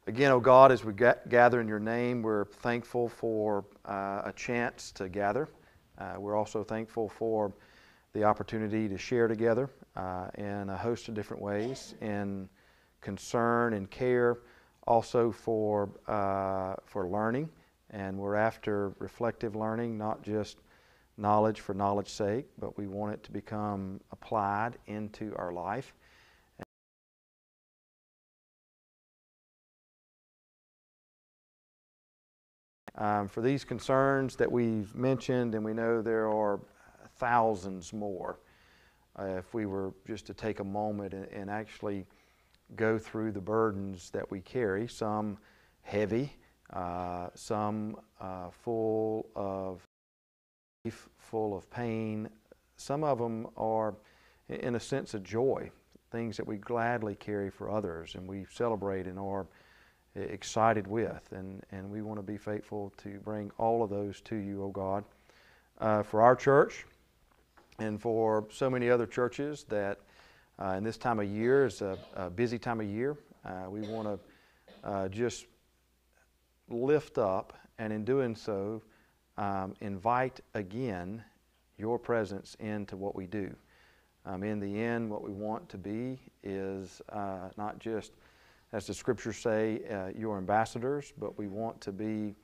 Again, oh God, as we gather in your name, we're thankful for a chance to gather. We're also thankful for the opportunity to share together in a host of different ways, in concern and care, also for learning. And we're after reflective learning, not just knowledge for knowledge's sake, but we want it to become applied into our life. For these concerns that we've mentioned, and we know there are thousands more, if we were just to take a moment and actually go through the burdens that we carry, some heavy, some full of grief, full of pain. Some of them are, in a sense, of joy, things that we gladly carry for others and we celebrate and are excited with, and we want to be faithful to bring all of those to you, O God. For our church and for so many other churches that in this time of year is a busy time of year, we want to just lift up, and in doing so invite again your presence into what we do. In the end, what we want to be is not just, as the scriptures say, your ambassadors, but we want to be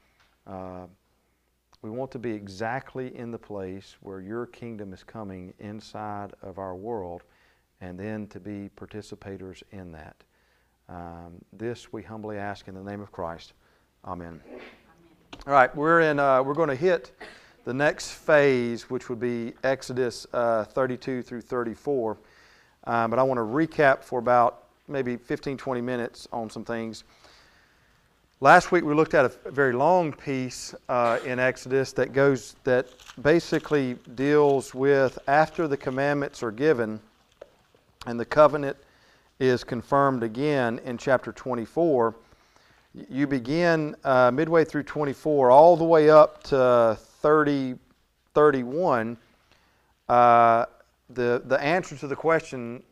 exactly in the place where your kingdom is coming inside of our world, and then to be participators in that. This we humbly ask in the name of Christ. Amen. Amen. All right, we're going to hit the next phase, which would be Exodus 32 through 34. But I want to recap for about maybe 15-20 minutes on some things. Last week we looked at a very long piece in Exodus that basically deals with after the commandments are given and the covenant is confirmed again in chapter 24. You begin midway through 24 all the way up to 31. The answer to the question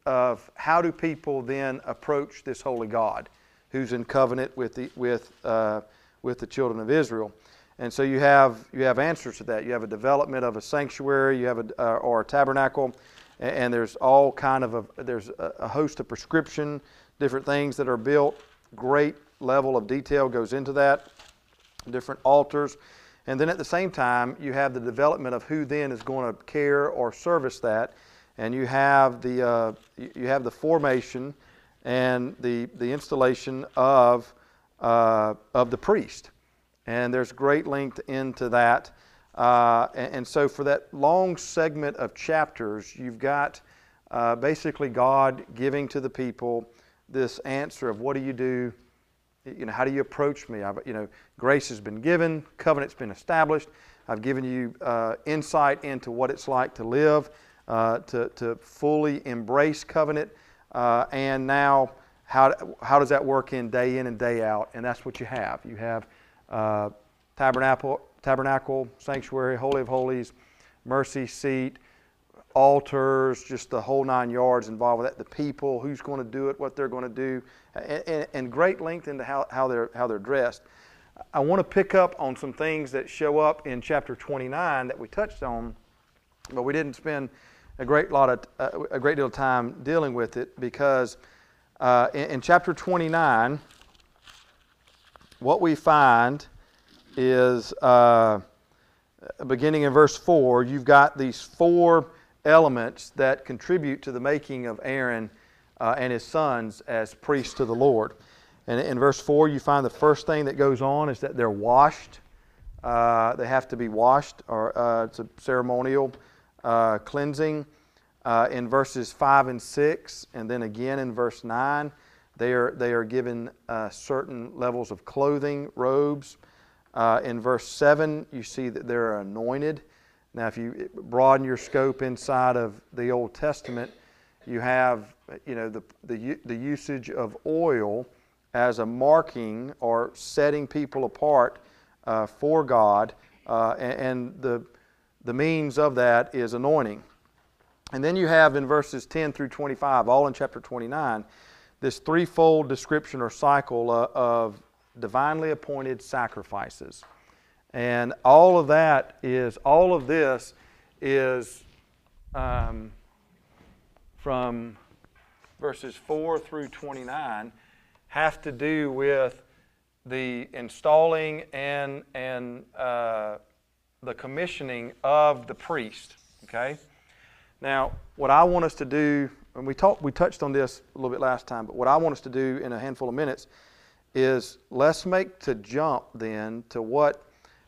of how do people then approach this holy God who's in covenant with the children of Israel. And so you have answers to that. You have a development of a sanctuary, you have or a tabernacle, and there's all kind of there's a host of prescription, different things that are built. Great level of detail goes into that, different altars. And then at the same time, you have the development of who then is going to care or service that. And you have the formation and the installation of the priest, and there's great length into that. And so for that long segment of chapters, you've got basically God giving to the people this answer of what do you do? How do you approach me? Grace has been given, covenant's been established. I've given you insight into what it's like to live. To fully embrace covenant, and now how does that work in and day out? And that's what you have. You have tabernacle, sanctuary, holy of holies, mercy seat, altars, just the whole 9 yards involved with that. The people, who's going to do it, what they're going to do, and great length into how they're dressed. I want to pick up on some things that show up in chapter 29 that we touched on, but we didn't spend a great deal of time dealing with it, because in chapter 29, what we find is beginning in verse 4, you've got these 4 elements that contribute to the making of Aaron and his sons as priests to the Lord. And in verse 4, you find the first thing that goes on is that they're washed. They have to be washed, or it's a ceremonial cleansing. In verses 5 and 6, and then again in verse 9, they are given certain levels of clothing, robes. In verse 7, you see that they're anointed. Now, if you broaden your scope inside of the Old Testament, you have the usage of oil as a marking or setting people apart for God, and the means of that is anointing. And then you have in verses 10 through 25, all in chapter 29, this threefold description or cycle of divinely appointed sacrifices. And all of this is from verses 4 through 29 have to do with the installing and the commissioning of the priest. Okay? Now, what I want us to do, and we touched on this a little bit last time, but what I want us to do in a handful of minutes is let's make to jump then to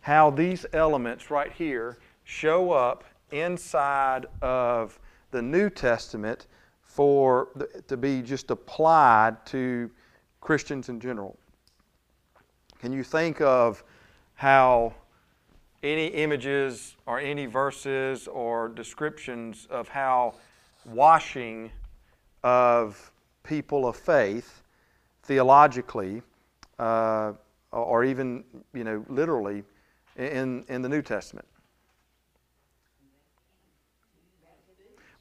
how these elements right here show up inside of the New Testament to be just applied to Christians in general. Can you think of how any images or any verses or descriptions of how washing of people of faith theologically or even literally in the New Testament?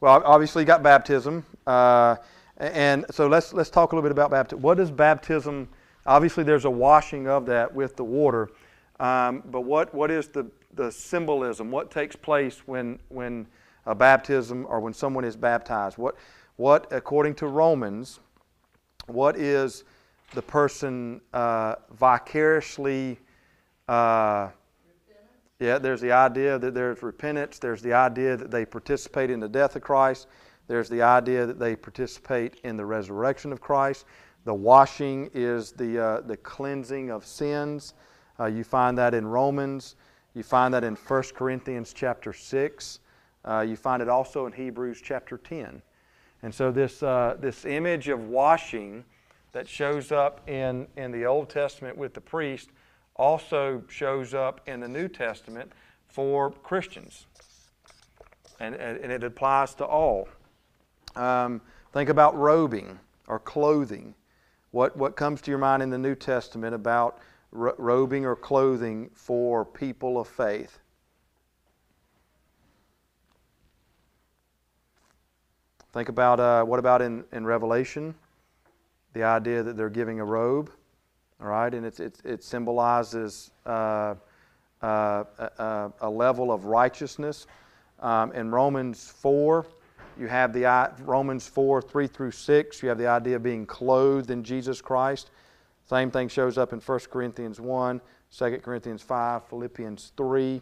Well, obviously you got baptism, and so let's talk a little bit about baptism. What is baptism? Obviously, there's a washing of that with the water, but what is the symbolism? What takes place when a baptism or when someone is baptized? What according to Romans, what is the person vicariously? There's the idea that there's repentance. There's the idea that they participate in the death of Christ. There's the idea that they participate in the resurrection of Christ. The washing is the cleansing of sins. You find that in Romans. You find that in 1 Corinthians chapter 6. You find it also in Hebrews chapter 10. And so this image of washing that shows up in the Old Testament with the priest also shows up in the New Testament for Christians. And it applies to all. Think about robing or clothing. What comes to your mind in the New Testament about robing or clothing for people of faith? Think about what about in Revelation? The idea that they're giving a robe. All right, and it symbolizes a level of righteousness. In Romans 4, you have Romans 4, 3 through 6, you have the idea of being clothed in Jesus Christ. Same thing shows up in 1 Corinthians 1, 2 Corinthians 5, Philippians 3.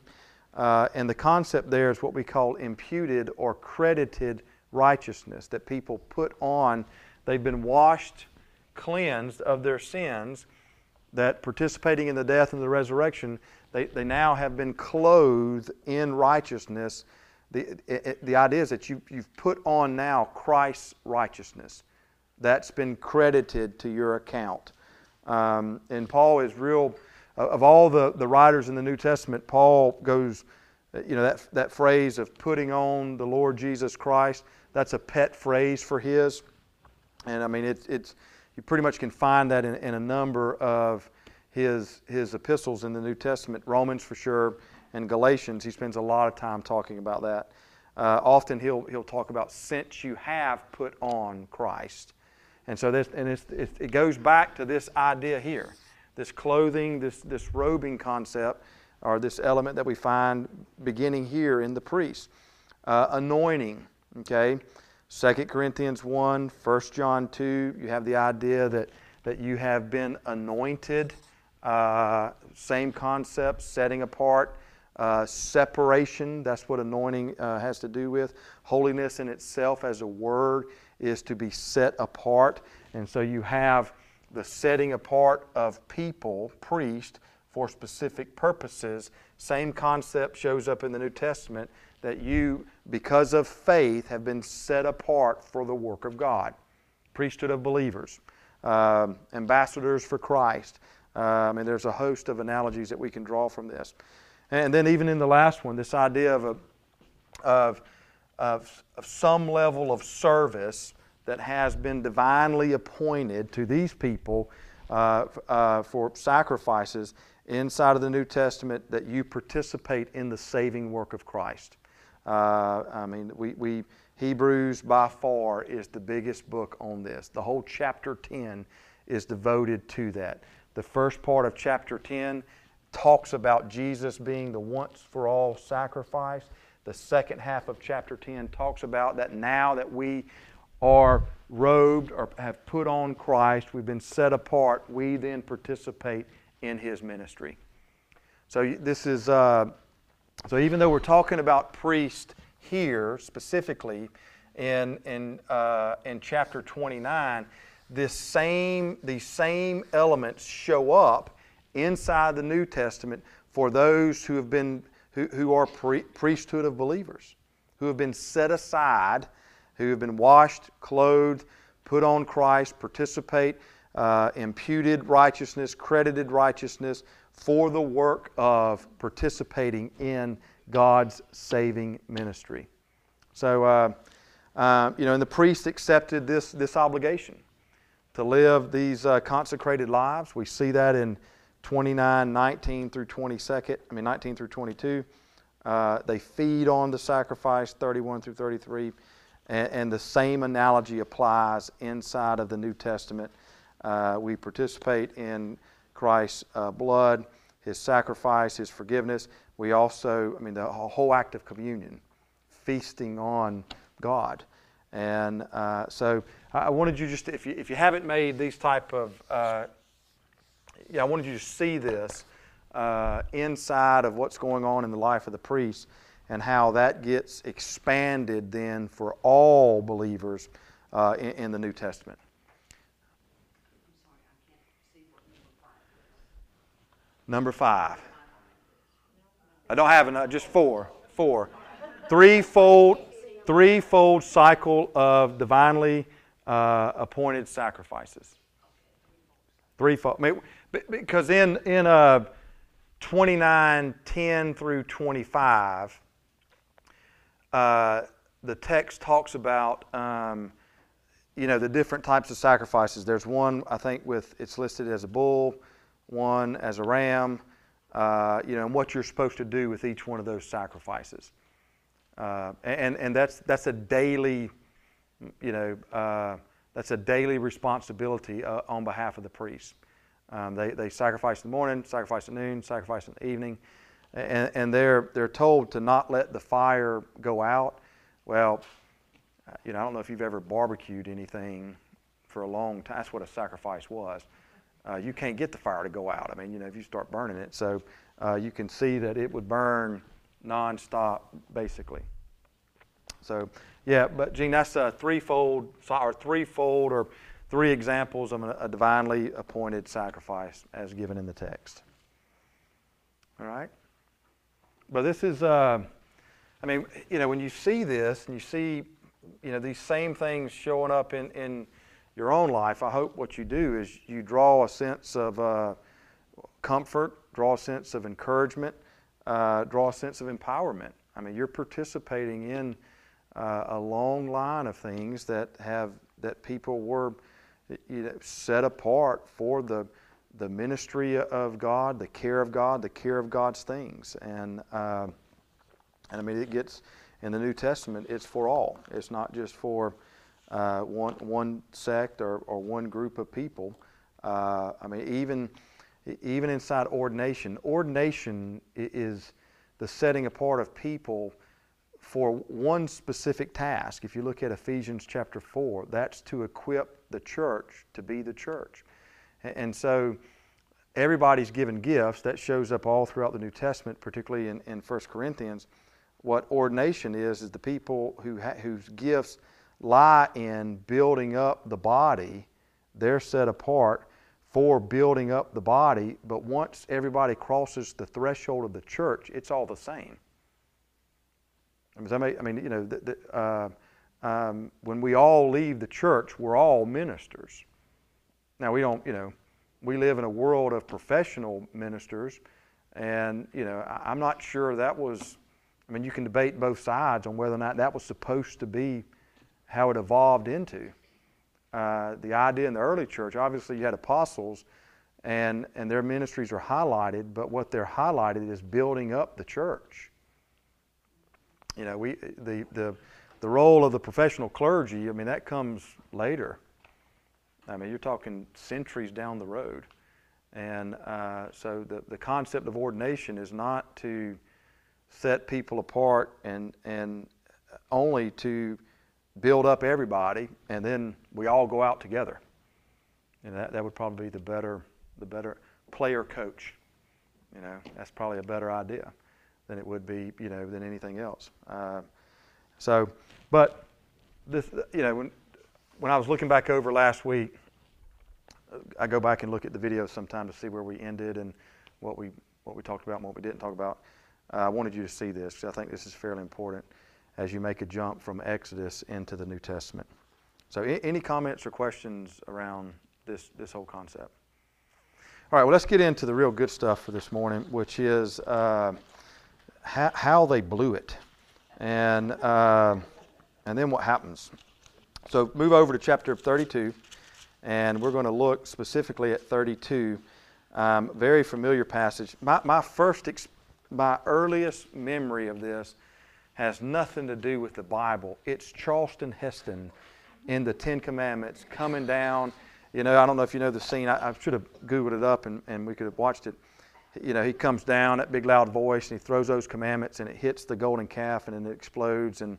And the concept there is what we call imputed or credited righteousness, that people put on. They've been washed, cleansed of their sins, that participating in the death and the resurrection, they now have been clothed in righteousness. The idea is that you've put on now Christ's righteousness. That's been credited to your account. And Paul is real, of all the writers in the New Testament, Paul goes, that phrase of putting on the Lord Jesus Christ, that's a pet phrase for his. And I mean, it's you pretty much can find that in a number of his epistles in the New Testament. Romans for sure, and Galatians. He spends a lot of time talking about that. Often he'll talk about since you have put on Christ, and so it goes back to this idea here, this clothing, this robing concept, or this element that we find beginning here in the priest. Anointing. Okay. 2 Corinthians 1, 1 John 2, you have the idea that you have been anointed. Same concept, setting apart. Separation, that's what anointing has to do with. Holiness in itself as a word is to be set apart. And so you have the setting apart of people, priest, for specific purposes. Same concept shows up in the New Testament, that you, because of faith, have been set apart for the work of God. Priesthood of believers, ambassadors for Christ. And there's a host of analogies that we can draw from this. And then even in the last one, this idea of some level of service that has been divinely appointed to these people for sacrifices inside of the New Testament, that you participate in the saving work of Christ. I mean, we Hebrews by far is the biggest book on this. The whole chapter 10 is devoted to that. The first part of chapter 10 talks about Jesus being the once-for-all sacrifice. The second half of chapter 10 talks about that now that we are robed or have put on Christ, we've been set apart, we then participate in His ministry. So this is, so even though we're talking about priest here specifically in chapter 29, these same elements show up inside the New Testament for those who have been who are priesthood of believers, who have been set aside, who have been washed, clothed, put on Christ, participate, imputed righteousness, credited righteousness for the work of participating in God's saving ministry. So, and the priest accepted this obligation to live these consecrated lives. We see that in 19 through 22. They feed on the sacrifice, 31 through 33. And the same analogy applies inside of the New Testament. We participate in Christ's blood, His sacrifice, His forgiveness. We also, the whole act of communion, feasting on God. And so I wanted you just, if you haven't made these type of, I wanted you to see this inside of what's going on in the life of the priest and how that gets expanded then for all believers in the New Testament. Number 5. I don't have enough, just 4. Threefold cycle of divinely appointed sacrifices. Threefold. Because in 29:10 through 25, the text talks about the different types of sacrifices. There's one, I think, it's listed as a bull, one as a ram, and what you're supposed to do with each one of those sacrifices. And that's a daily, that's a daily responsibility on behalf of the priest. They sacrifice in the morning, sacrifice at noon, sacrifice in the evening, and they're told to not let the fire go out. Well, I don't know if you've ever barbecued anything for a long time. That's what a sacrifice was. You can't get the fire to go out. If you start burning it, so you can see that it would burn nonstop, basically. So, but Gene, that's a three examples of a divinely appointed sacrifice as given in the text. All right? But this is, when you see this and you see, these same things showing up in your own life, I hope what you do is you draw a sense of comfort, draw a sense of encouragement, draw a sense of empowerment. You're participating in a long line of things that people were set apart for the ministry of God, the care of God, the care of God's things. And it gets, in the New Testament, it's for all. It's not just for one sect or one group of people. Even inside ordination is the setting apart of people for one specific task. If you look at Ephesians chapter 4, that's to equip the church to be the church. And so everybody's given gifts. That shows up all throughout the New Testament, particularly in 1 Corinthians. What ordination is the people whose gifts lie in building up the body. They're set apart for building up the body, but once everybody crosses the threshold of the church, it's all the same. When we all leave the church, we're all ministers. Now we live in a world of professional ministers, and I'm not sure that was. You can debate both sides on whether or not that was supposed to be how it evolved into. The idea in the early church, obviously you had apostles, and their ministries are highlighted, but what they're highlighted is building up the church. The role of the professional clergy, I mean, that comes later. I mean, you're talking centuries down the road. And so the concept of ordination is not to set people apart and only to build up everybody, and then we all go out together. And that would probably be the better player coach. You know, that's probably a better idea than it would be, you know, than anything else. But this, you know, when I was looking back over last week, I go back and look at the videos sometime to see where we ended and what we talked about and what we didn't talk about. I wanted you to see this because I think this is fairly important as you make a jump from Exodus into the New Testament. So any comments or questions around this whole concept? All right, well, let's get into the real good stuff for this morning, which is how they blew it, and then what happens. So move over to chapter 32, and we're going to look specifically at 32. Very familiar passage. My earliest memory of this has nothing to do with the Bible. It's Charleston Heston in the Ten Commandments coming down. You know, I don't know if you know the scene. I should have Googled it up and we could have watched it. You know, he comes down, that big loud voice, and he throws those commandments, and it hits the golden calf, and then it explodes. And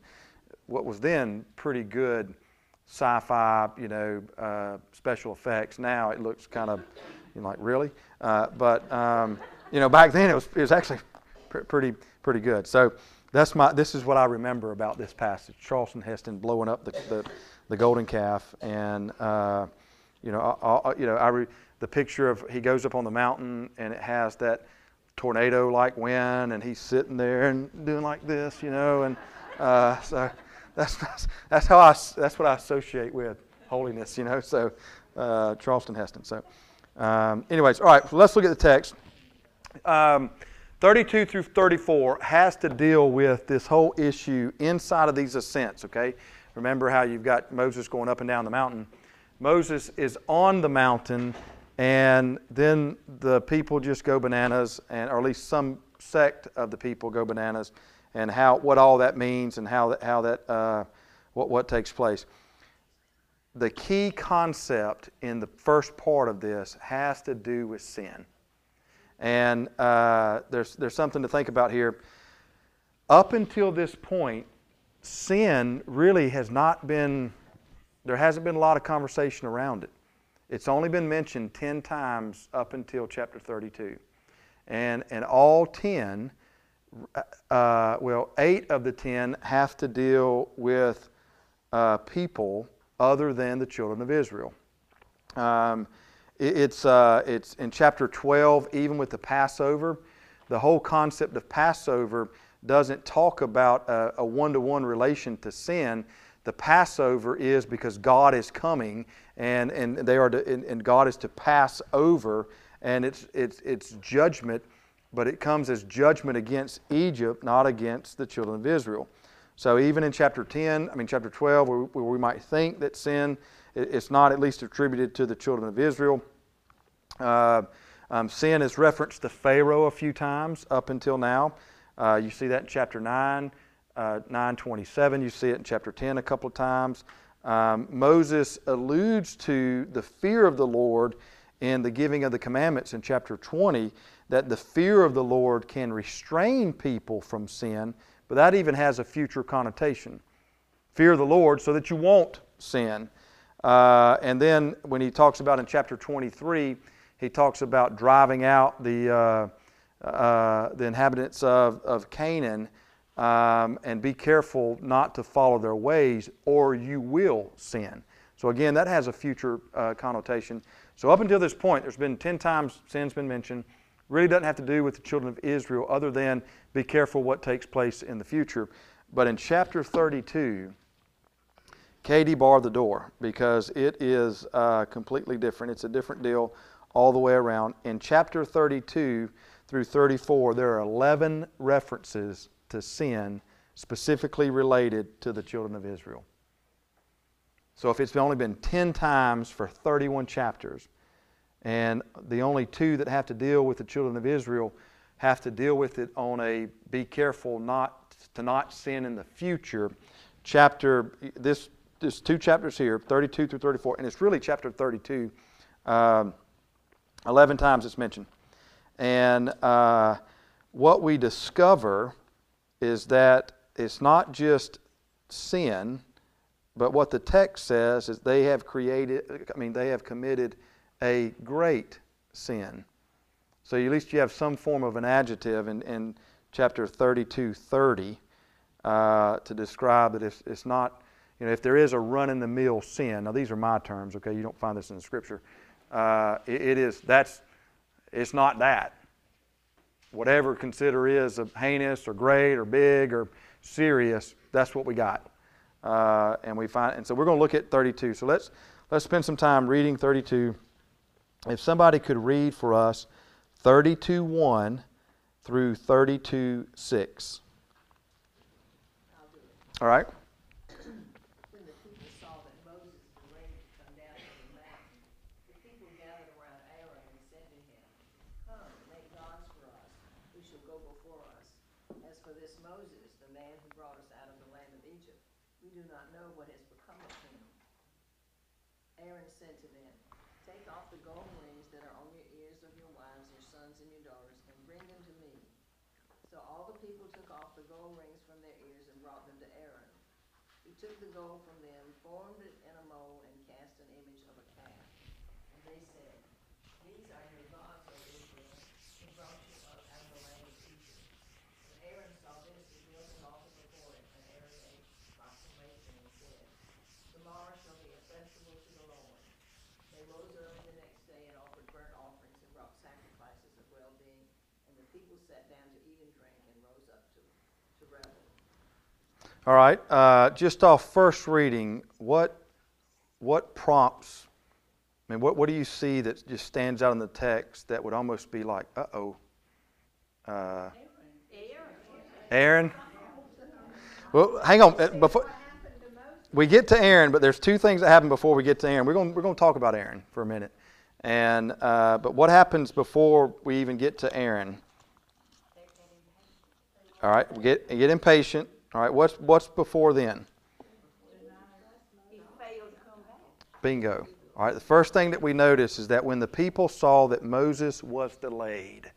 what was then pretty good sci-fi, you know, special effects. Now it looks kind of, you know, like, really? But you know, back then it was actually pretty good. So this is what I remember about this passage: Charleston Heston blowing up the golden calf, and you know, the picture of he goes up on the mountain, and it has that tornado-like wind, and he's sitting there and doing like this, you know, and so that's what I associate with holiness, you know. So Charleston Heston. So anyways, all right. So let's look at the text. 32 through 34 has to deal with this whole issue inside of these ascents. Okay, remember how you've got Moses going up and down the mountain. Moses is on the mountain, and then the people just go bananas, or at least some sect of the people go bananas, and what all that means and what takes place. The key concept in the first part of this has to do with sin, and there's something to think about here. Up until this point, sin really has not been. There hasn't been a lot of conversation around it. It's only been mentioned 10 times up until chapter 32. And all 10, 8 of the 10 have to deal with people other than the children of Israel. It's in chapter 12, even with the Passover. The whole concept of Passover doesn't talk about a one-to-one relation to sin. The Passover is because God is coming, and God is to pass over, and it's judgment, but it comes as judgment against Egypt, not against the children of Israel. So even in chapter 12, where we might think that sin, it's not at least attributed to the children of Israel. Sin is referenced to Pharaoh a few times up until now. You see that in chapter 9. 9:27, you see it in chapter 10 a couple of times. Moses alludes to the fear of the Lord in the giving of the commandments in chapter 20, that the fear of the Lord can restrain people from sin, but that even has a future connotation. Fear the Lord so that you won't sin. And then when he talks about in chapter 23, he talks about driving out the inhabitants of Canaan, and be careful not to follow their ways, or you will sin. So again, that has a future connotation. So up until this point, there's been 10 times sin's been mentioned. Really doesn't have to do with the children of Israel, other than be careful what takes place in the future. But in chapter 32, Katie barred the door, because it is completely different. It's a different deal all the way around. In chapter 32 through 34, there are 11 references to sin specifically related to the children of Israel. So if it's only been 10 times for 31 chapters, and the only 2 that have to deal with the children of Israel have to deal with it on a be careful not to not sin in the future, chapter, this 2 chapters here, 32 through 34, and it's really chapter 32. 11 times it's mentioned. And what we discover is that it's not just sin, but what the text says is they have committed a great sin. So at least you have some form of an adjective in chapter 32:30 to describe that it's not, if there is a run-in-the-mill sin. Now these are my terms, okay? You don't find this in the Scripture. It's not that. Whatever consider is heinous or great or big or serious, that's what we got. And so we're going to look at 32. So let's spend some time reading 32. If somebody could read for us 32:1 through 32:6. All right. When the people saw that Moses was ready to come down from the mountain, the people gathered around Aaron and said to him, "Come, make gods for us, who shall go before us. As for this Moses, the man who brought us out of the land of Egypt, we do not know what has become of him." Aaron said to them, "Take off the gold rings that are on your ears of your wives, your sons, and your daughters, and bring them to me." So all the people took off the gold rings from their ears and brought them to Aaron. He took the gold from them, formed it in a mold, and cast an image of a calf. And they said, "These are your gods, O Israel, who brought you up out of the land of Egypt." When Aaron saw this, he built an altar before it, and Aaron made proclamation and said, "Tomorrow shall be a festival to the Lord." They rose early the next day and offered burnt offerings and brought sacrifices of well-being, and the people sat down to eat and drink and rose up to revel. All right. Just off first reading, what prompts? I mean, what do you see that just stands out in the text that would almost be like, Aaron? Well, hang on. Before we get to Aaron, but there's 2 things that happen before we get to Aaron. We're going to talk about Aaron for a minute, and but what happens before we even get to Aaron? All right, we get impatient. All right, what's before then? Bingo. All right, the first thing that we notice is that when the people saw that Moses was delayed.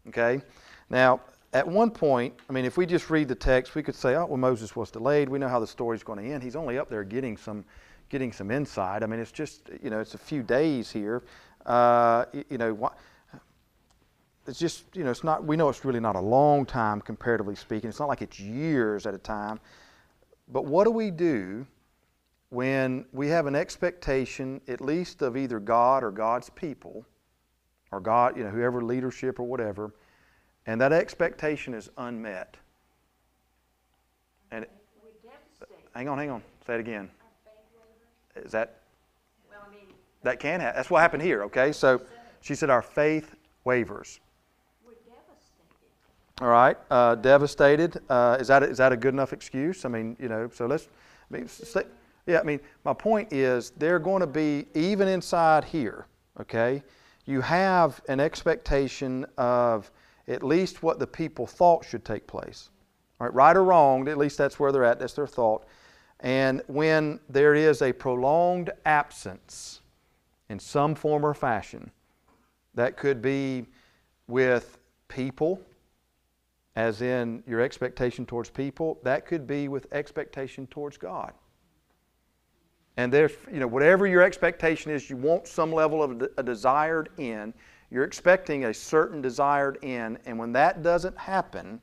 Okay? Now, at one point, I mean, if we just read the text, we could say, "Oh, well, Moses was delayed. We know how the story's going to end. He's only up there getting some insight. I mean, it's just, it's a few days here. It's just, it's not. We know it's really not a long time, comparatively speaking. It's not like it's years at a time. But what do we do when we have an expectation, at least of either God or God's people, or God, whoever leadership or whatever, and that expectation is unmet? And hang on. Say it again. Is that? That can happen. That's what happened here. Okay, so she said our faith wavers. All right, devastated. Is that a good enough excuse? I mean, so let's. My point is they're going to be, even inside here, okay, you have an expectation of at least what the people thought should take place. All right or wrong, at least that's where they're at, that's their thought. And when there is a prolonged absence in some form or fashion, that could be with people, as in your expectation towards people, that could be with expectation towards God. And there's, whatever your expectation is, you want some level of a desired end. You're expecting a certain desired end, and when that doesn't happen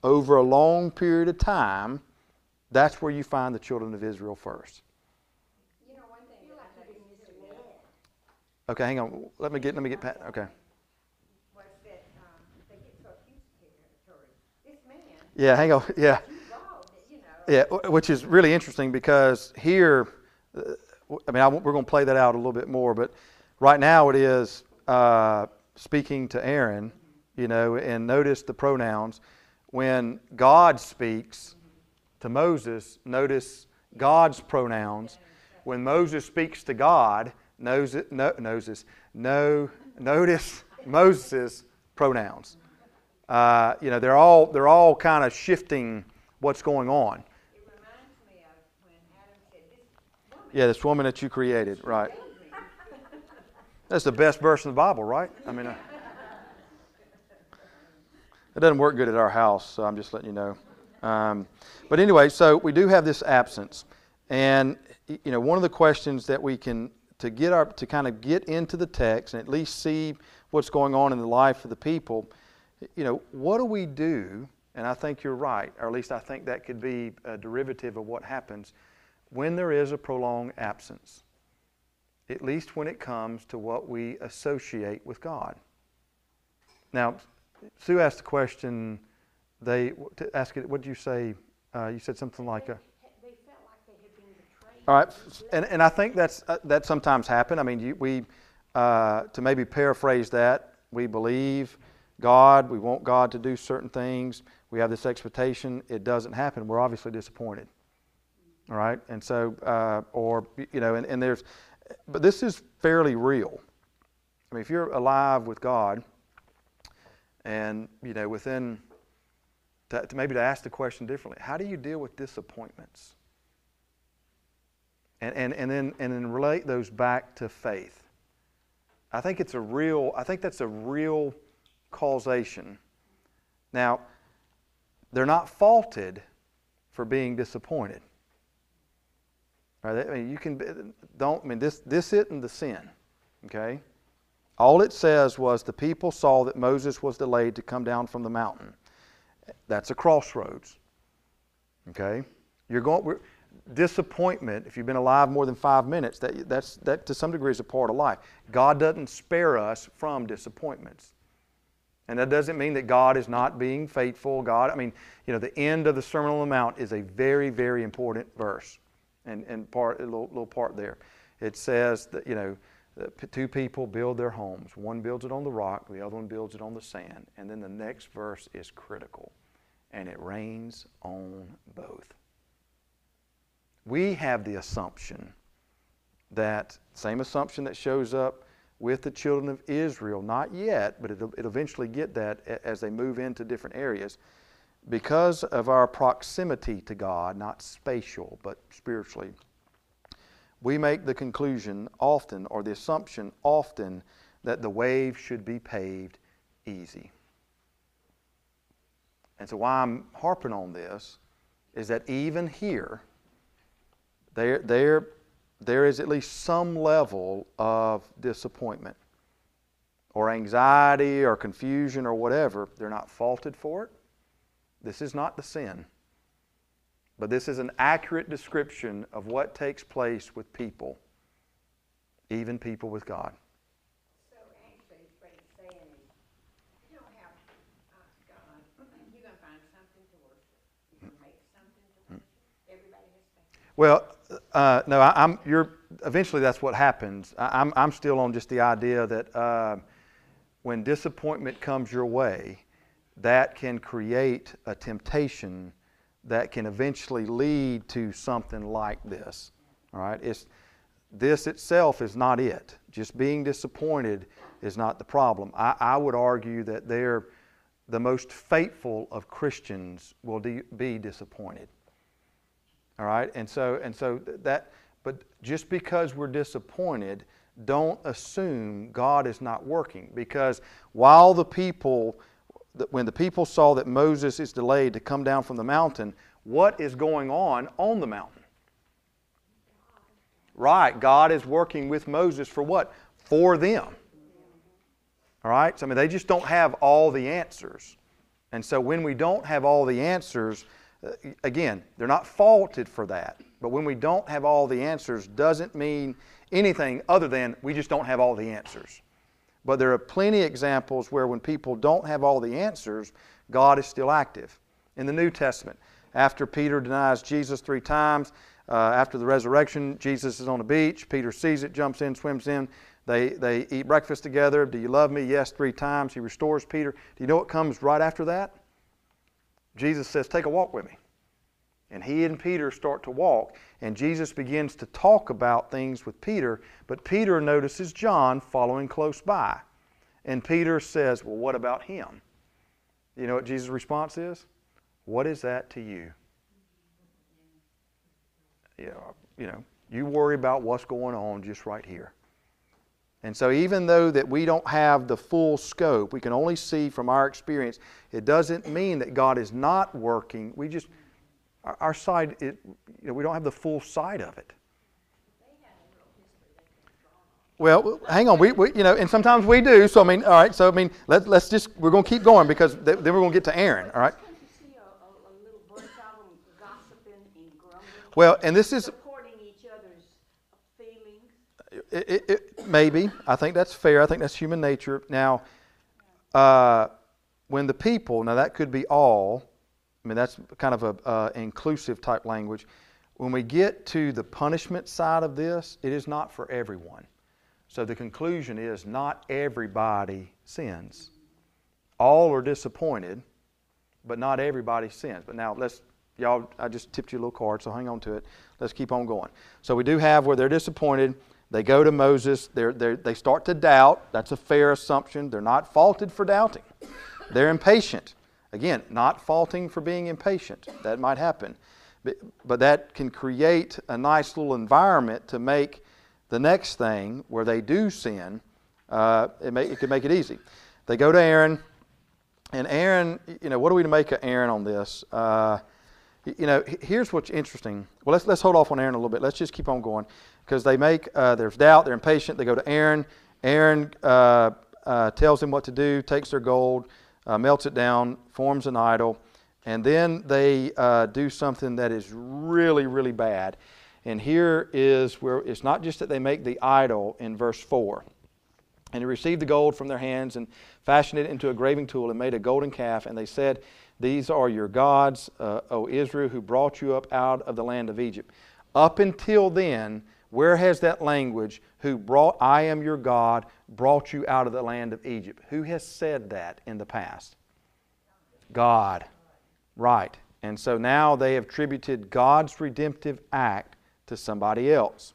over a long period of time, that's where you find the children of Israel first. One thing that I think is okay, hang on. Let me get Pat. Okay. was that they get so accusatory. This man. Yeah, hang on. Yeah. Yeah, which is really interesting because here, we're going to play that out a little bit more, but right now it is speaking to Aaron, and notice the pronouns. When God speaks to Moses, notice God's pronouns. When Moses speaks to God, notice Moses' pronouns. They're all kind of shifting what's going on. It reminds Yeah, this woman that you created, right. That's the best verse in the Bible, right? I mean, it doesn't work good at our house, so I'm just letting you know. But anyway, so we do have this absence. And, you know, one of the questions that we can, to kind of get into the text and at least see what's going on in the life of the people, you know, what do we do? And I think you're right, or at least I think that could be a derivative of what happens when there is a prolonged absence, at least when it comes to what we associate with God. Now, Sue asked the question, to ask it, what did you say? You said something like They felt like they had been betrayed. all right, and I think that sometimes happen. I mean, to maybe paraphrase that, we believe God, we want God to do certain things, we have this expectation, it doesn't happen, we're obviously disappointed. All right, and so, or, you know, and there's, but this is fairly real. I mean, if you're alive with God, and, you know, maybe to ask the question differently, how do you deal with disappointments? And then relate those back to faith. I think that's a real causation. Now, they're not faulted for being disappointed. Right? I mean, this isn't the sin. Okay? All it says was the people saw that Moses was delayed to come down from the mountain. That's a crossroads. Okay? Disappointment, if you've been alive more than 5 minutes, that to some degree is a part of life. God doesn't spare us from disappointments. And that doesn't mean that God is not being faithful. I mean, you know, the end of the Sermon on the Mount is a very, very important verse. And a little part there. It says that, you know, two people build their homes. One builds it on the rock, the other one builds it on the sand. And then the next verse is critical. And it rains on both. We have the assumption same assumption that shows up with the children of Israel, not yet, but it'll eventually get that as they move into different areas. Because of our proximity to God, not spatial, but spiritually, we make the conclusion often, or the assumption often, that the way should be paved easy. And so why I'm harping on this is that even here, there is at least some level of disappointment or anxiety or confusion or whatever. They're not faulted for it. This is not the sin. But this is an accurate description of what takes place with people, even people with God. So actually, what it's saying is, you don't have God. You're going to find something to worship. You're going to make something to worship. Everybody has faith. Well, no, eventually that's what happens. I'm still on just the idea that when disappointment comes your way, that can create a temptation that can eventually lead to something like this. All right? This itself is not it. Just being disappointed is not the problem. I would argue that the most faithful of Christians will be disappointed. All right? And so that, but just because we're disappointed, don't assume God is not working. Because when the people saw that Moses is delayed to come down from the mountain, what is going on the mountain? Right, God is working with Moses for what? For them. All right? So, I mean, they just don't have all the answers. And so when we don't have all the answers, again, they're not faulted for that. But when we don't have all the answers, doesn't mean anything other than we just don't have all the answers. But there are plenty of examples where when people don't have all the answers, God is still active. In the New Testament, after Peter denies Jesus 3 times, after the resurrection, Jesus is on the beach. Peter sees it, jumps in, swims in. They eat breakfast together. Do you love me? Yes, 3 times. He restores Peter. Do you know what comes right after that? Jesus says, take a walk with me. And he and Peter start to walk, and Jesus begins to talk about things with Peter, but Peter notices John following close by. And Peter says, well, what about him? You know what Jesus' response is? What is that to you? You know, You worry about what's going on just right here. And so even though that we don't have the full scope, we can only see from our experience, it doesn't mean that God is not working. We just, our side, we don't have the full sight of it. Well, hang on. We and sometimes we do. So I mean, all right. So I mean, let's just, we're going to keep going because then we're going to get to Aaron. All right. Well, and this is supporting each other's feelings. Maybe. I think that's fair. I think that's human nature. Now, when the people, now that could be all. I mean, that's kind of a inclusive type language. When we get to the punishment side of this, it is not for everyone. So the conclusion is not everybody sins. All are disappointed, but not everybody sins. But now y'all, I just tipped you a little card, so hang on to it. Let's keep on going. So we do have where they're disappointed. They go to Moses. They start to doubt. That's a fair assumption. They're not faulted for doubting. They're impatient. Again, not faulting for being impatient. That might happen. But that can create a nice little environment to make the next thing where they do sin, it can make it easy. They go to Aaron, and Aaron, what are we to make of Aaron on this? Here's what's interesting. Well, let's hold off on Aaron a little bit. Let's just keep on going because they make there's doubt. They're impatient. They go to Aaron. Aaron tells them what to do. Takes their gold, melts it down, forms an idol, and then they do something that is really, really bad. And here is where it's not just that they make the idol in verse 4. And they received the gold from their hands and fashioned it into a graving tool and made a golden calf. And they said, "These are your gods, O Israel, who brought you up out of the land of Egypt." Up until then, where has that language, I am your God, brought you out of the land of Egypt? Who has said that in the past? God. Right. And so now they have attributed God's redemptive act to somebody else.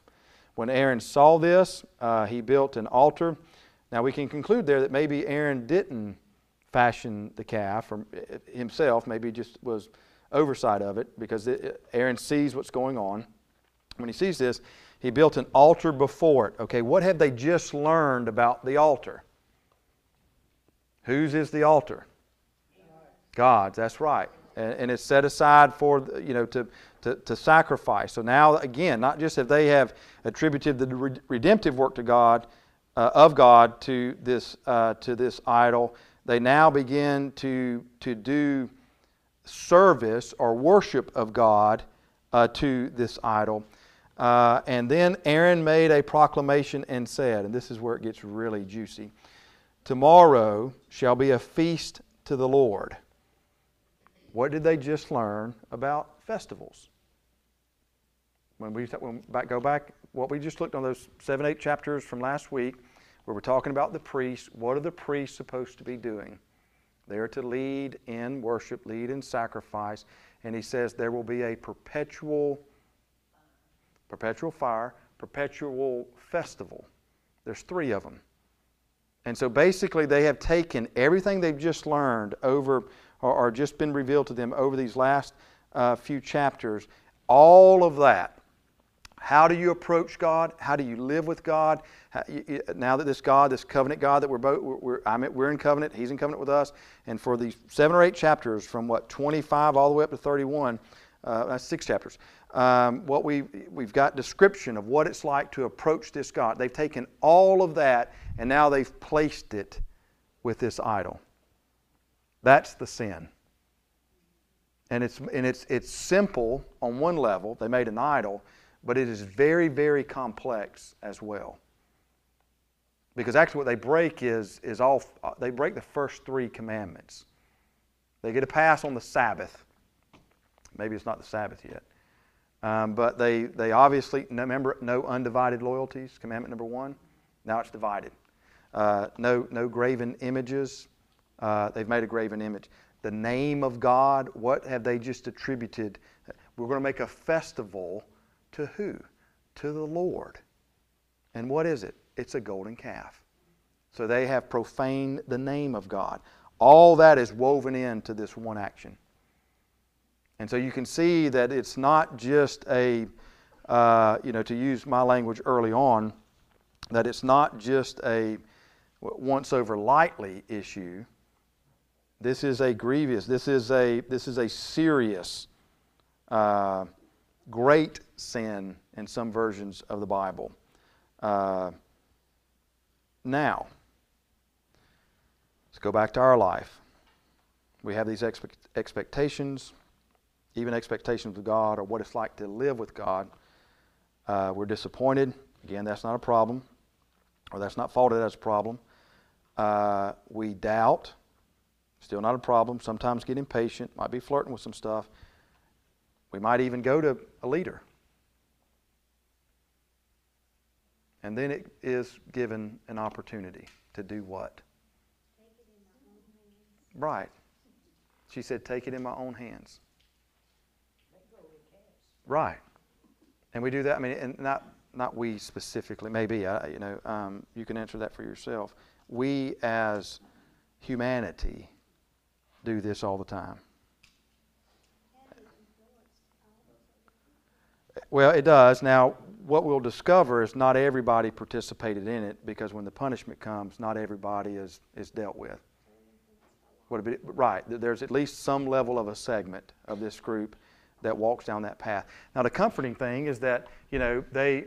When Aaron saw this, he built an altar. Now we can conclude there that maybe Aaron didn't fashion the calf or himself, maybe just was oversight of it because Aaron sees what's going on. When he sees this, he built an altar before it. Okay, what have they just learned about the altar? Whose is the altar? God's, that's right. And it's set aside for, to sacrifice. So now, again, not just have they have attributed the redemptive work to God, of God to this idol, they now begin to do service or worship of God to this idol. And then Aaron made a proclamation and said, and this is where it gets really juicy, "Tomorrow shall be a feast to the Lord." What did they just learn about festivals? When we go back, what we just looked on those 7-8 chapters from last week, where we're talking about the priests, what are the priests supposed to be doing? They are to lead in worship, lead in sacrifice, and he says there will be a perpetual fire, perpetual festival. There's 3 of them. And so basically they have taken everything they've just learned over or just been revealed to them over these last few chapters, all of that. How do you approach God? How do you live with God? Now that this God, this covenant God that we're in covenant, He's in covenant with us, and for these 7 or 8 chapters, from 25 all the way up to 31, that's 6 chapters. We've got description of what it's like to approach this God. They've taken all of that and now they've placed it with this idol. That's the sin. And it's simple on one level. They made an idol, but it is very, very complex as well. Because actually what they break they break the first 3 commandments. They get a pass on the Sabbath. Maybe it's not the Sabbath yet. But they obviously, remember, no undivided loyalties, commandment number 1. Now it's divided. No graven images. They've made a graven image. The name of God, what have they just attributed? We're going to make a festival to who? To the Lord. And what is it? It's a golden calf. So they have profaned the name of God. All that is woven into this one action. And so you can see that it's not just a to use my language early on, that it's not just a once over lightly issue. This is a grievous, this is a serious, great sin in some versions of the Bible. Now, let's go back to our life. We have these expectations, even expectations of God, or what it's like to live with God. We're disappointed. Again, that's not a problem, or that's not faulted as a problem. We doubt. Still not a problem. Sometimes get impatient. Might be flirting with some stuff. We might even go to a leader. And then it is given an opportunity to do what? Right. She said, take it in my own hands. Right. And we do that. I mean, and not we specifically. Maybe, you can answer that for yourself. We as humanity do this all the time. Well, it does. Now, what we'll discover is not everybody participated in it, because when the punishment comes, not everybody is dealt with. Right. There's at least some level of a segment of this group that walks down that path. Now, the comforting thing is that, they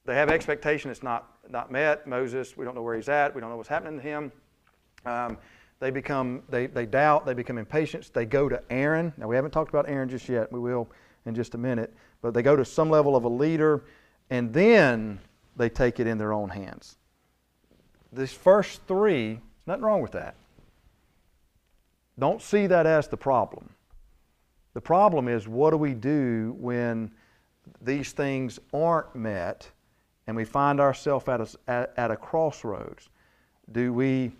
have expectation that's not met. Moses, we don't know where he's at. We don't know what's happening to him. They doubt. They become impatient. They go to Aaron. Now, we haven't talked about Aaron just yet. We will in just a minute. But they go to some level of a leader, and then they take it in their own hands. These first three, there's nothing wrong with that. Don't see that as the problem. The problem is, what do we do when these things aren't met and we find ourselves at a crossroads? Do we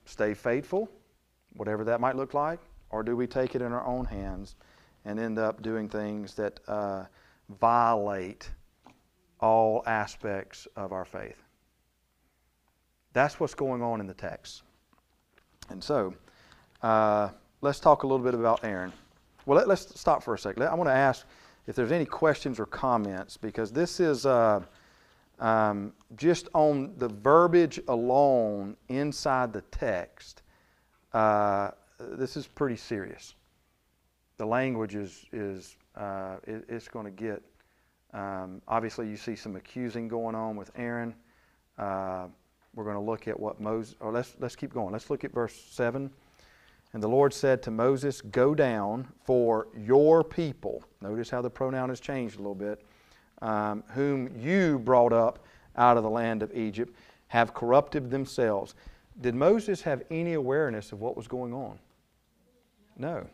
stay faithful, whatever that might look like, or do we take it in our own hands and end up doing things that violate all aspects of our faith? That's what's going on in the text. And so, let's talk a little bit about Aaron. Well, let's stop for a second. I want to ask if there's any questions or comments, because this is just on the verbiage alone inside the text. This is pretty serious. The language is it's going to get. Obviously, you see some accusing going on with Aaron. We're going to look at what Moses. Or let's keep going. Let's look at verse 7. And the Lord said to Moses, "Go down, for your people." Notice how the pronoun has changed a little bit. Whom you brought up out of the land of Egypt have corrupted themselves. Did Moses have any awareness of what was going on? No.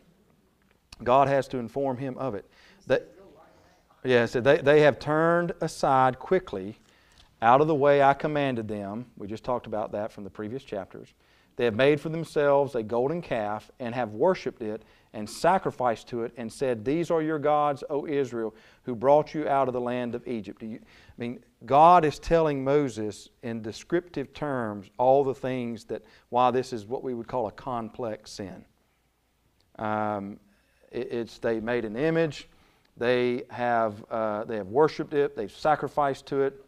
God has to inform him of it. So they have turned aside quickly out of the way I commanded them. We just talked about that from the previous chapters. They have made for themselves a golden calf and have worshipped it and sacrificed to it and said, "These are your gods, O Israel, who brought you out of the land of Egypt." God is telling Moses in descriptive terms all the things that, why this is what we would call a complex sin. They made an image. They have worshipped it. They've sacrificed to it.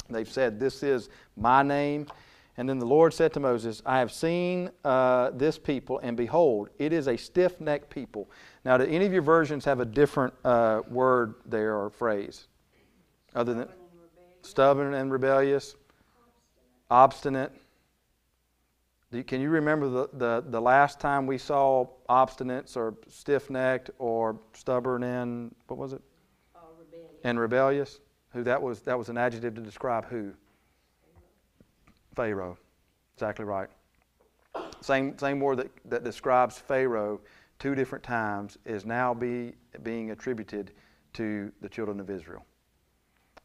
They've said, "This is my name." And then the Lord said to Moses, "I have seen this people, and behold, it is a stiff-necked people." Now, do any of your versions have a different word there or phrase? Other than stubborn and rebellious? Obstinate. Can you remember the last time we saw obstinate or stiff-necked or stubborn and, what was it? Rebellious. And rebellious? That was an adjective to describe who? Pharaoh. Exactly right. Same word that describes Pharaoh two different times is now being attributed to the children of Israel.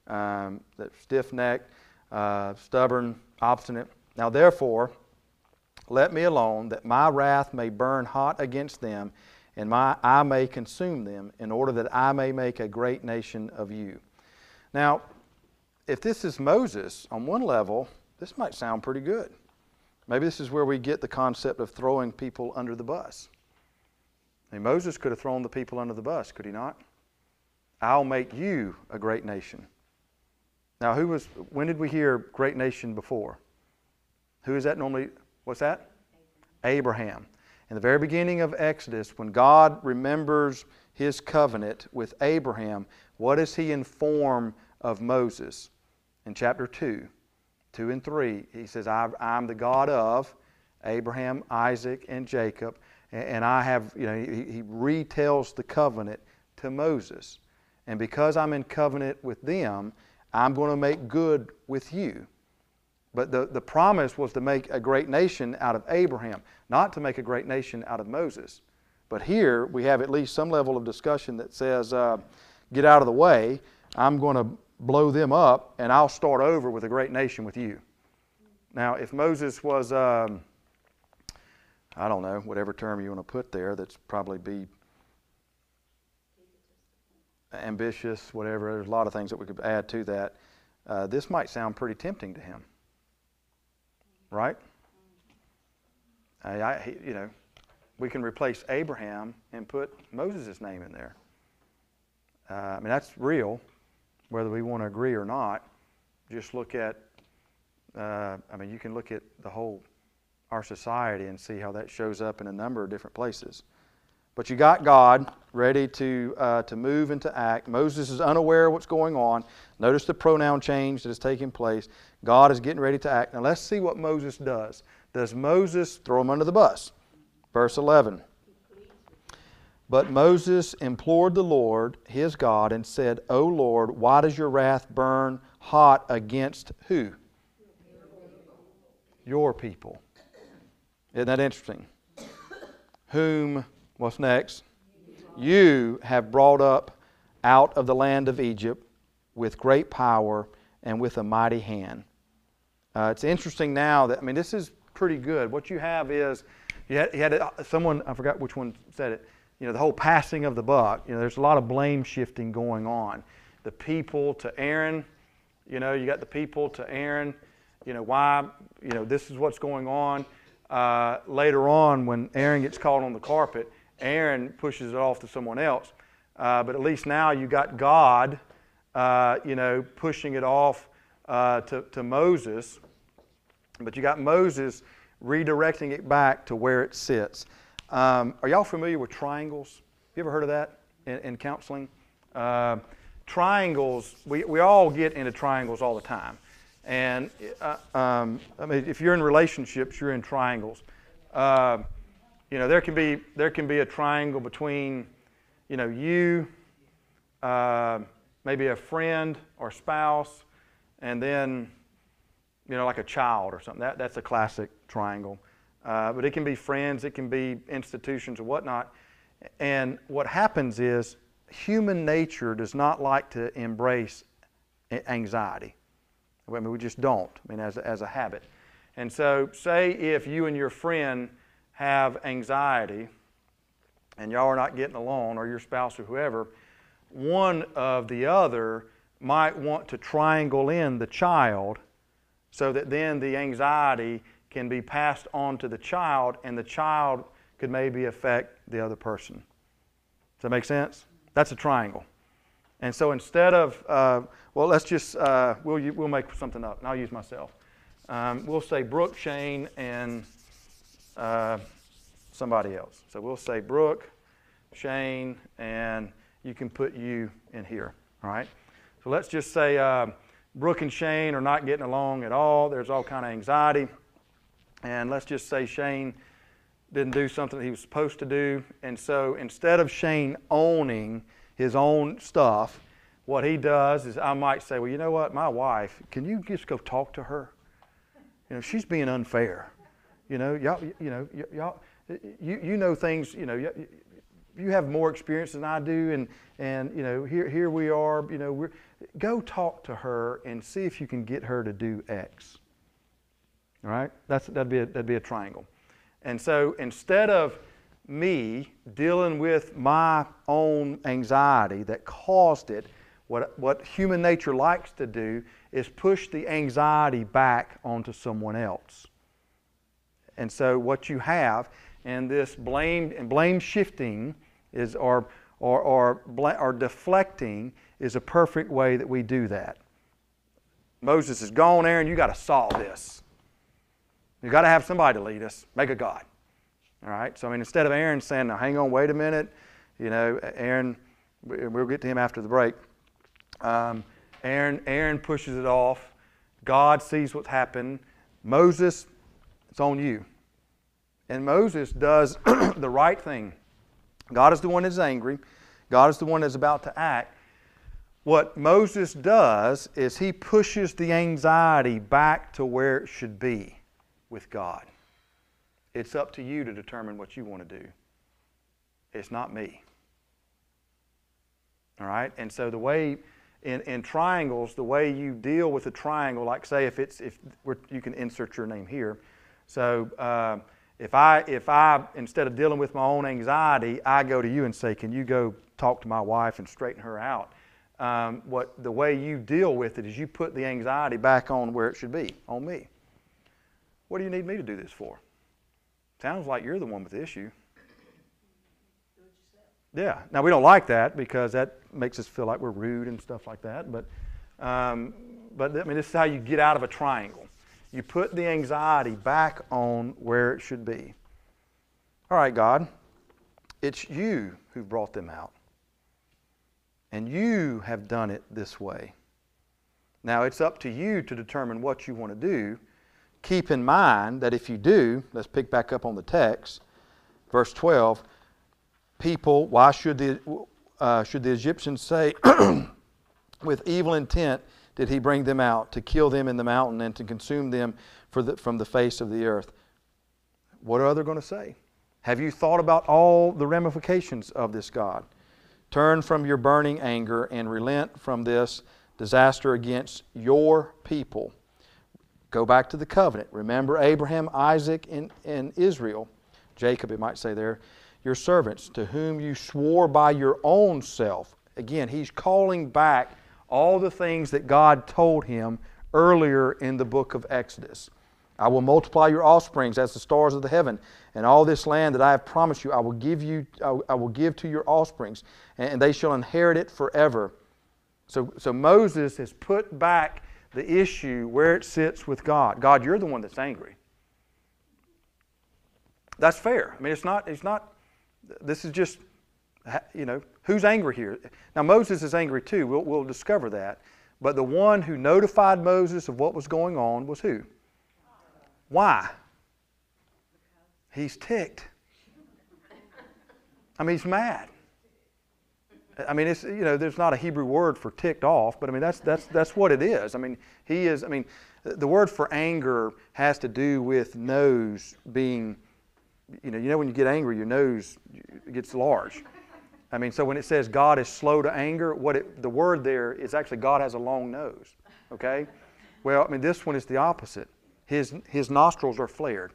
That stiff-necked, stubborn, obstinate. Now therefore, let me alone, that my wrath may burn hot against them, and I may consume them, in order that I may make a great nation of you. Now, if this is Moses, on one level, this might sound pretty good. Maybe this is where we get the concept of throwing people under the bus. Moses could have thrown the people under the bus, could he not? I'll make you a great nation. Now, when did we hear great nation before? Who is that normally? What's that? Abraham. In the very beginning of Exodus, when God remembers His covenant with Abraham, what does He inform of Moses? In chapter 2 and 3, He says, I'm the God of Abraham, Isaac, and Jacob. And I have, He retells the covenant to Moses. And because I'm in covenant with them, I'm going to make good with you. But the promise was to make a great nation out of Abraham, not to make a great nation out of Moses. But here we have at least some level of discussion that says, get out of the way. I'm going to blow them up, and I'll start over with a great nation with you. Now, if Moses was, I don't know, whatever term you want to put there, that's probably be ambitious, whatever. There's a lot of things that we could add to that. This might sound pretty tempting to him. Right? We can replace Abraham and put Moses' name in there. That's real, whether we want to agree or not. Just look at, you can look at our society and see how that shows up in a number of different places. But you got God ready to move and to act. Moses is unaware of what's going on. Notice the pronoun change that is taking place. God is getting ready to act. Now let's see what Moses does. Does Moses throw him under the bus? Verse 11. But Moses implored the Lord, his God, and said, O Lord, why does your wrath burn hot against who? Your people. Isn't that interesting? Whom, what's next? You have brought up out of the land of Egypt with great power and with a mighty hand. It's interesting now that, this is pretty good. What you have is, you had someone, I forgot which one said it, the whole passing of the buck. There's a lot of blame shifting going on. The people to Aaron, you got the people to Aaron, why, this is what's going on. Later on, when Aaron gets called on the carpet, Aaron pushes it off to someone else. But at least now you got God, pushing it off to Moses. But you got Moses redirecting it back to where it sits. Are y'all familiar with triangles? You ever heard of that in counseling? Triangles, we all get into triangles all the time. And if you're in relationships, you're in triangles. There can be a triangle between, you, maybe a friend or spouse, and then, like a child or something. That's a classic triangle. But it can be friends, it can be institutions or whatnot. And what happens is human nature does not like to embrace anxiety. We just don't, as a habit. And so say if you and your friend have anxiety and y'all are not getting along, or your spouse or whoever, one of the other might want to triangle in the child so that then the anxiety can be passed on to the child, and the child could maybe affect the other person. Does that make sense? That's a triangle. And so instead of, let's just, we'll make something up, and I'll use myself. We'll say Brooke, Shane, and somebody else. So we'll say Brooke, Shane, and you can put you in here, all right? So let's just say Brooke and Shane are not getting along at all. There's all kind of anxiety. And let's just say Shane didn't do something that he was supposed to do. And so instead of Shane owning his own stuff, what he does is I might say, well, you know what, my wife, can you just go talk to her? She's being unfair. Y'all, you know things, you have more experience than I do, and here we are, go talk to her and see if you can get her to do X. All right? That'd be a triangle. And so instead of me dealing with my own anxiety that caused it, what human nature likes to do is push the anxiety back onto someone else. And so what you have, and this blame shifting is, or or deflecting is a perfect way that we do that. Moses is gone, Aaron, you got to solve this. You got to have somebody to lead us. Make a God. All right? So, I mean, instead of Aaron saying, now hang on, wait a minute, Aaron, we'll get to him after the break. Aaron pushes it off. God sees what's happened. Moses, it's on you. And Moses does the right thing. God is the one that's angry. God is the one that's about to act. What Moses does is he pushes the anxiety back to where it should be with God. It's up to you to determine what you want to do. It's not me. All right? And so the way, in triangles, the way you deal with a triangle, like say you can insert your name here. So if I, instead of dealing with my own anxiety, I go to you and say, can you go talk to my wife and straighten her out? The way you deal with it is you put the anxiety back on where it should be, on me. What do you need me to do this for? Sounds like you're the one with the issue. Yeah. Now, we don't like that because that makes us feel like we're rude and stuff like that. But I mean, this is how you get out of a triangle. You put the anxiety back on where it should be. All right, God, it's you who brought them out. And you have done it this way. Now, it's up to you to determine what you want to do. Keep in mind that if you do, let's pick back up on the text, verse 12, people, why should the Egyptians say, with evil intent did he bring them out, to kill them in the mountain and to consume them from the face of the earth? What are they going to say? Have you thought about all the ramifications of this, God? Turn from your burning anger and relent from this disaster against your people. Go back to the covenant. Remember Abraham, Isaac, and Israel. Jacob, it might say there. Your servants, to whom you swore by your own self. Again, he's calling back all the things that God told him earlier in the book of Exodus. I will multiply your offsprings as the stars of the heaven, and all this land that I have promised you, I will give to your offsprings, and they shall inherit it forever. So Moses has put back the issue where it sits with God. God, you're the one that's angry. That's fair. I mean, it's not. This is just, who's angry here? Now Moses is angry too. We'll discover that. But the one who notified Moses of what was going on was who? Why? He's ticked. I mean, he's mad. I mean, it's, there's not a Hebrew word for ticked off, but I mean, that's what it is. I mean, he is, the word for anger has to do with nose being, when you get angry, your nose gets large. I mean, so when it says God is slow to anger, the word there is actually God has a long nose, okay? Well, I mean, this one is the opposite. His nostrils are flared.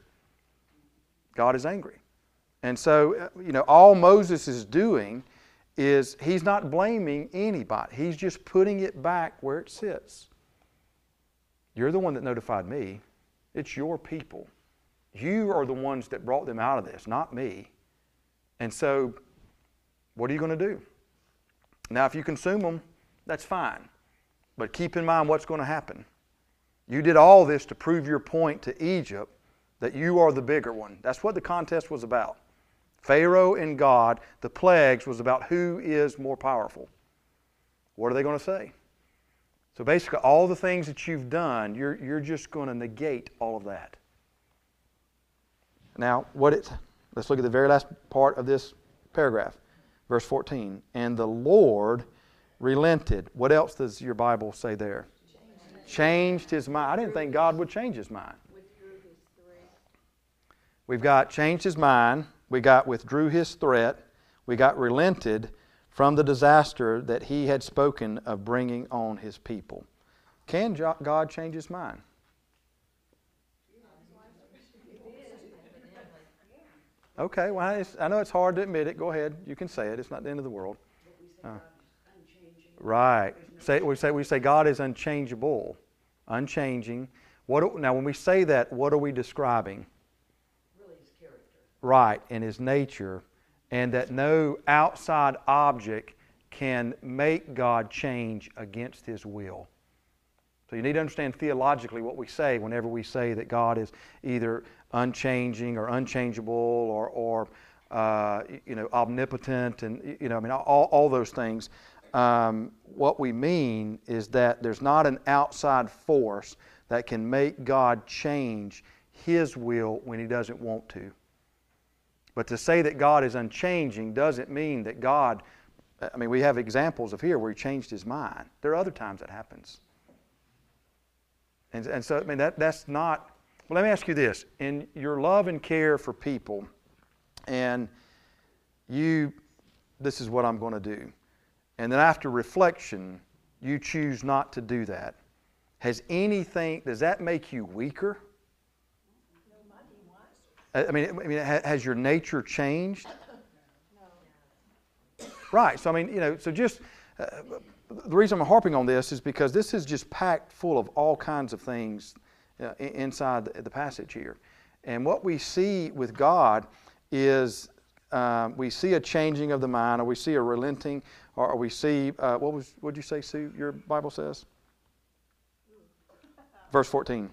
God is angry. And so, all Moses is doing is he's not blaming anybody. He's just putting it back where it sits. You're the one that notified me. It's your people. You are the ones that brought them out of this, not me. And so, what are you going to do? Now, if you consume them, that's fine. But keep in mind what's going to happen. You did all this to prove your point to Egypt that you are the bigger one. That's what the contest was about. Pharaoh and God, the plagues, was about who is more powerful. What are they going to say? So basically, all the things that you've done, you're just going to negate all of that. Now, let's look at the very last part of this paragraph. Verse 14. And the Lord relented. What else does your Bible say there? Changed his mind. I didn't think God would change his mind. We've got changed his mind. We got withdrew his threat. We got relented from the disaster that he had spoken of bringing on his people. Can God change his mind? Okay, well, I know it's hard to admit it. Go ahead. You can say it. It's not the end of the world. Right. We say God is unchangeable, unchanging. Now, when we say that, what are we describing? Really his character. Right, in his nature. and that no outside object can make God change against His will. So you need to understand theologically what we say whenever we say that God is either unchanging or unchangeable or omnipotent, and all those things. What we mean is that there's not an outside force that can make God change His will when He doesn't want to. But to say that God is unchanging doesn't mean that God, we have examples of here where He changed His mind. There are other times that happens. And so, that's not... Well, let me ask you this. In your love and care for people, and this is what I'm going to do. And then after reflection, you choose not to do that. Does that make you weaker? Has your nature changed? No. Right. So, so just... the reason I'm harping on this is because this is just packed full of all kinds of things inside the passage here. And what we see with God is we see a changing of the mind, or we see a relenting, or we see, what did you say, Sue, your Bible says? Verse 14.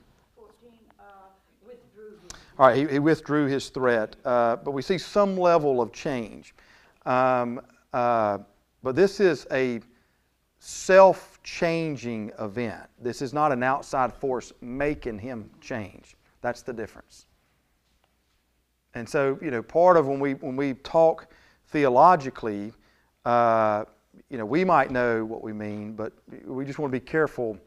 Withdrew his... All right, he withdrew his threat. But we see some level of change. But this is a self-changing event. This is not an outside force making him change. That's the difference. And so, part of when we talk theologically, we might know what we mean, but we just want to be careful.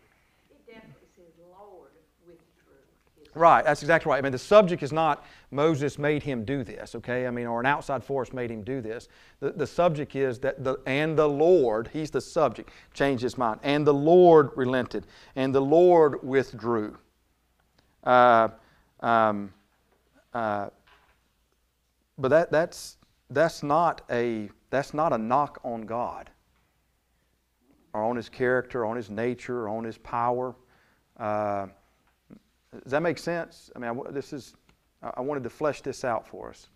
It definitely says Lord withdrew. Right, that's exactly right. The subject is not Moses made him do this, okay? Or an outside force made him do this. The subject is that the Lord, He's the subject, changed His mind. And the Lord relented. And the Lord withdrew. But that's not a knock on God, or on His character, or on His nature, or on His power. Does that make sense? I wanted to flesh this out for us.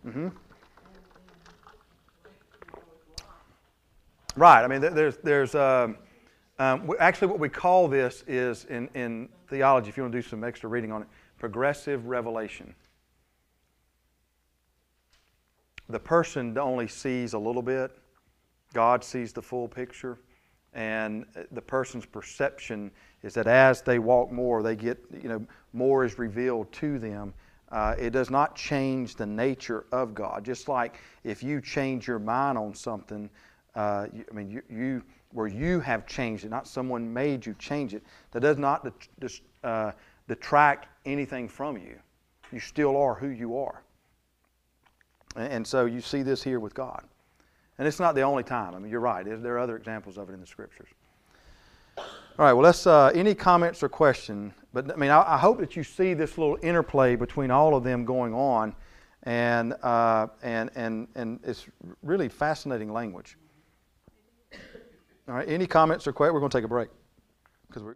Mm-hmm. Right. There's actually what we call this is in theology, if you want to do some extra reading on it, progressive revelation. The person only sees a little bit. God sees the full picture. And the person's perception is that as they walk more, they get, more is revealed to them. It does not change the nature of God. Just like if you change your mind on something, where you have changed it, not someone made you change it, that does not detract anything from you. You still are who you are. And so you see this here with God. And it's not the only time. You're right. There are other examples of it in the Scriptures. All right. Well, let's. Any comments or questions? But I hope that you see this little interplay between all of them going on, and it's really fascinating language. All right. Any comments or questions? We're going to take a break because we're.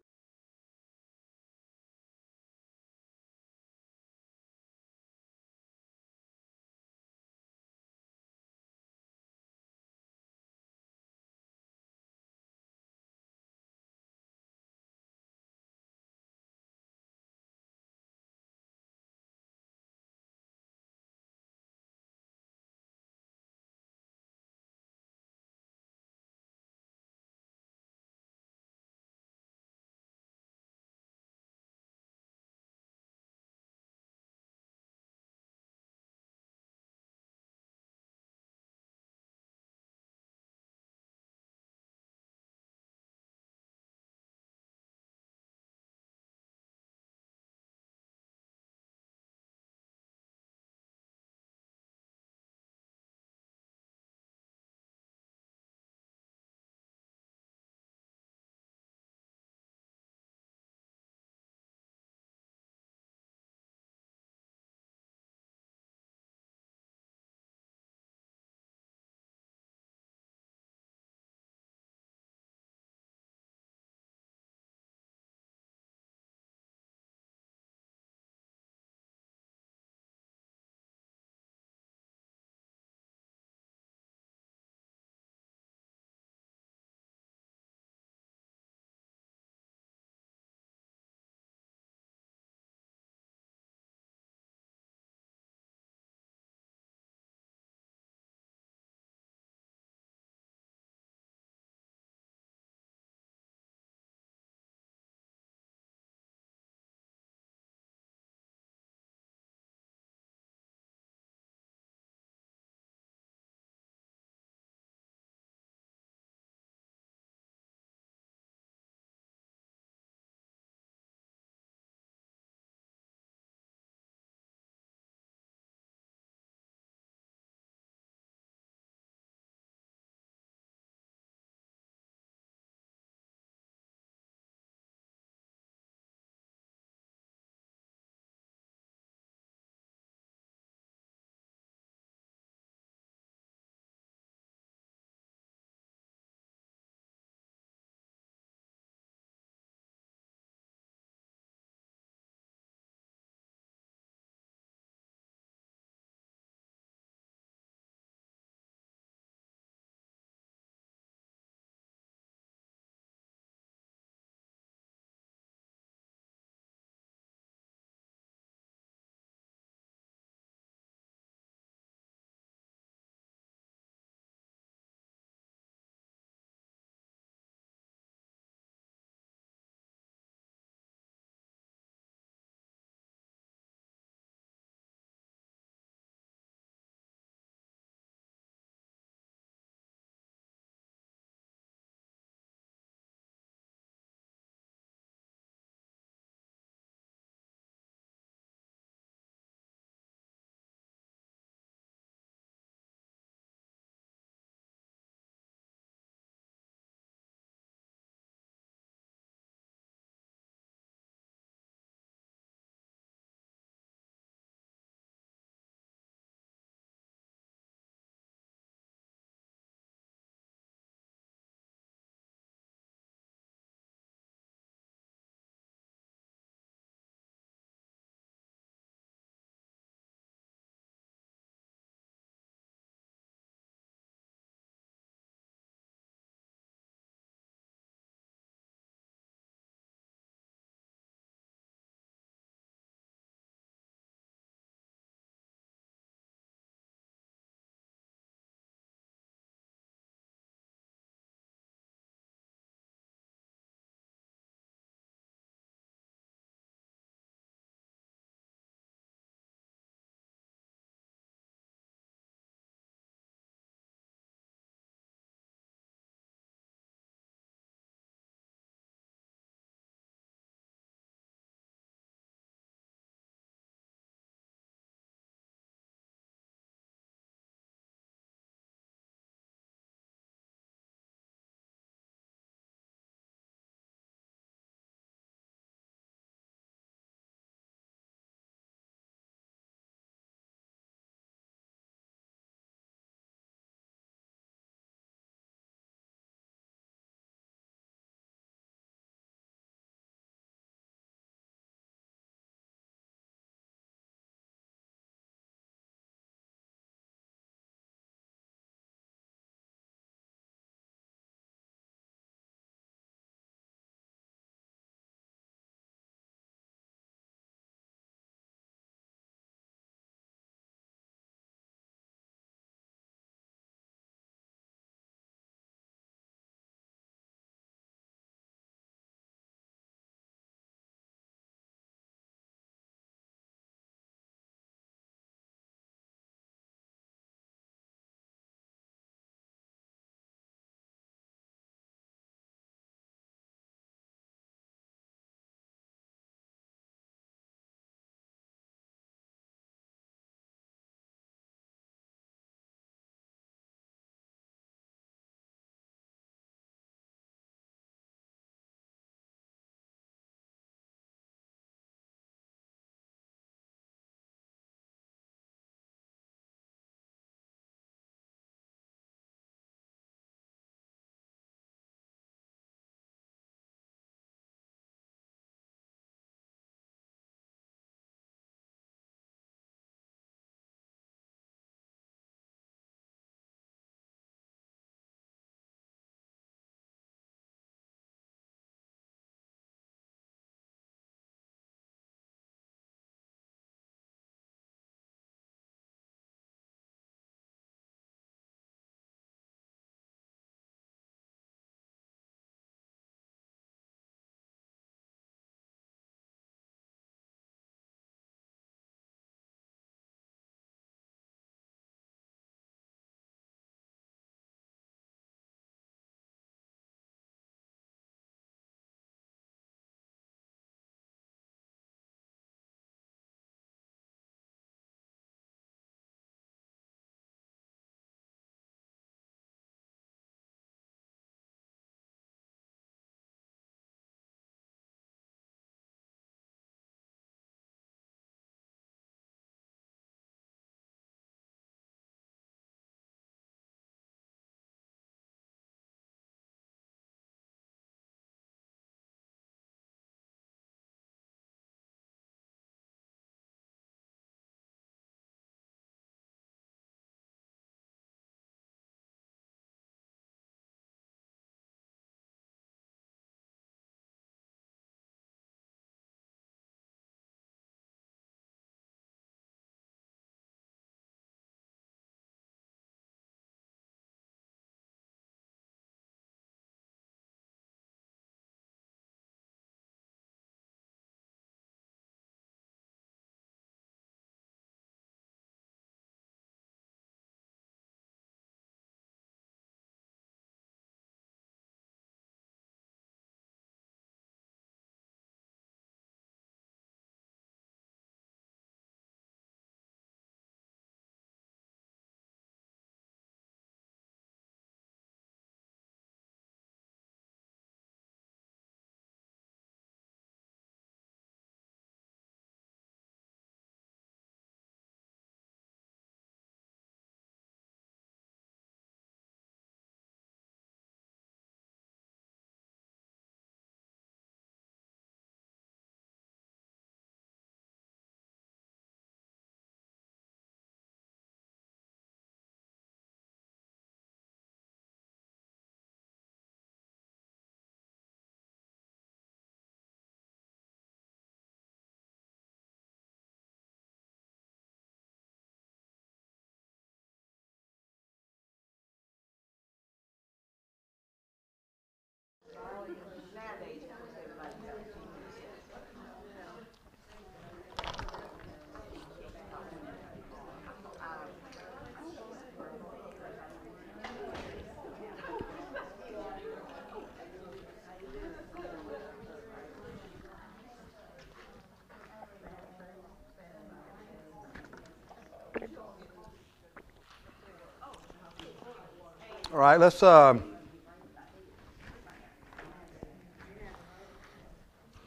All right, let's look.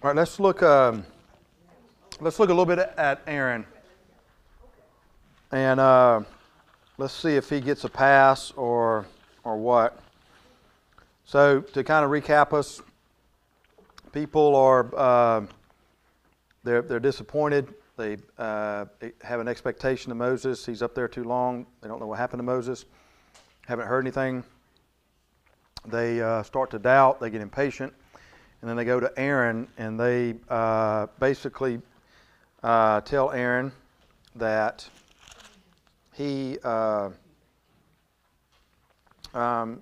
Let's look a little bit at Aaron, and let's see if he gets a pass or what. So to kind of recap us, people are they're disappointed. They have an expectation of Moses. He's up there too long. They don't know what happened to Moses. Haven't heard anything. They start to doubt. They get impatient. And then they go to Aaron, and they basically tell Aaron that he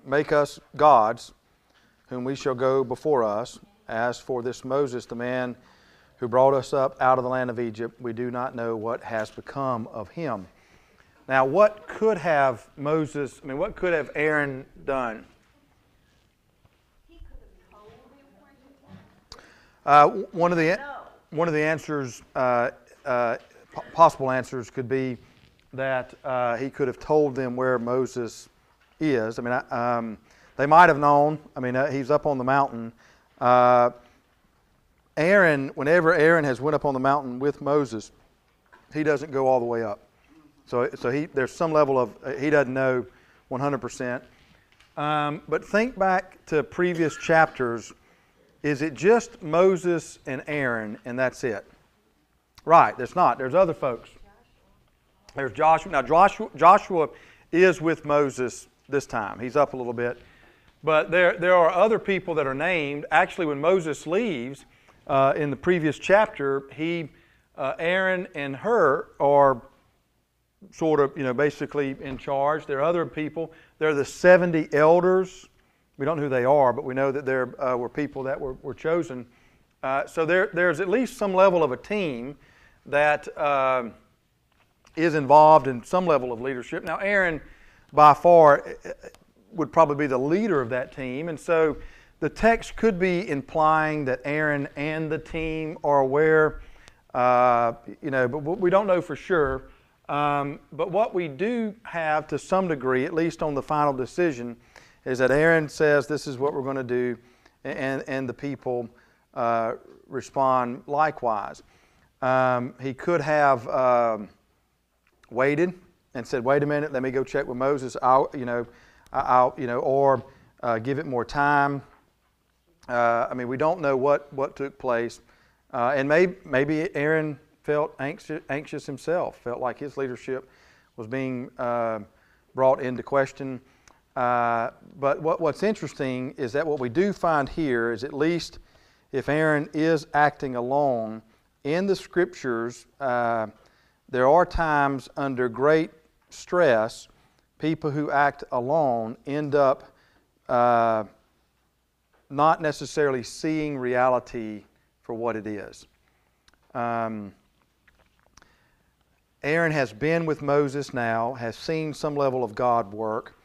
make us gods whom we shall go before us. As for this Moses, the man who brought us up out of the land of Egypt, we do not know what has become of him. Now, what could have what could have Aaron done? One of the answers, possible answers, could be that he could have told them where Moses is. I mean, they might have known. I mean, he's up on the mountain. Aaron, whenever Aaron has went up on the mountain with Moses, he doesn't go all the way up. So there's some level of he doesn't know 100%. But think back to previous chapters. Is it just Moses and Aaron, and that's it? Right, there's not. There's other folks. There's Joshua. Now, Joshua is with Moses this time. He's up a little bit. But there are other people that are named. Actually, when Moses leaves in the previous chapter, Aaron and Hur are sort of, basically in charge. There are other people. There are the 70 elders. We don't know who they are, but we know that there were people that were chosen. So there's at least some level of a team that is involved in some level of leadership. Now, Aaron, by far, would probably be the leader of that team. And so the text could be implying that Aaron and the team are aware, but we don't know for sure. But what we do have to some degree, at least on the final decision, is that Aaron says, this is what we're going to do, and the people respond likewise. He could have waited and said, wait a minute, let me go check with Moses, or give it more time. We don't know what took place. And maybe Aaron felt anxious himself, felt like his leadership was being brought into question. But what's interesting is that what we do find here is, at least if Aaron is acting alone, in the Scriptures, there are times under great stress, people who act alone end up not necessarily seeing reality for what it is. Aaron has been with Moses now, has seen some level of God work.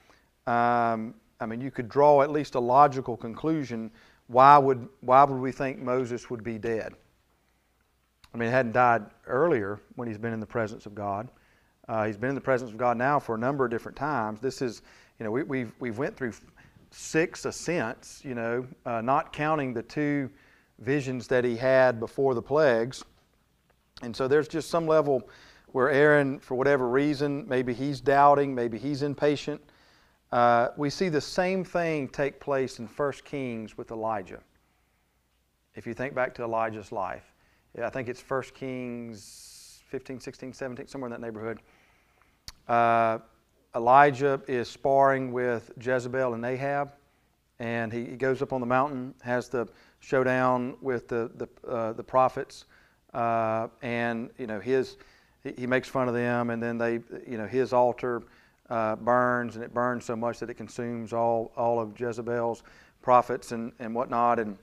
You could draw at least a logical conclusion. Why would we think Moses would be dead? He hadn't died earlier when he's been in the presence of God. He's been in the presence of God now for a number of different times. This is, we've went through 6 ascents, not counting the 2 visions that he had before the plagues. And so there's just some level where Aaron, for whatever reason, maybe he's doubting, maybe he's impatient. We see the same thing take place in 1 Kings with Elijah. If you think back to Elijah's life, I think it's 1 Kings 15, 16, 17, somewhere in that neighborhood. Elijah is sparring with Jezebel and Ahab, and he goes up on the mountain, has the showdown with the prophets, and he makes fun of them, and then his altar burns, and it burns so much that it consumes all of Jezebel's prophets and whatnot. And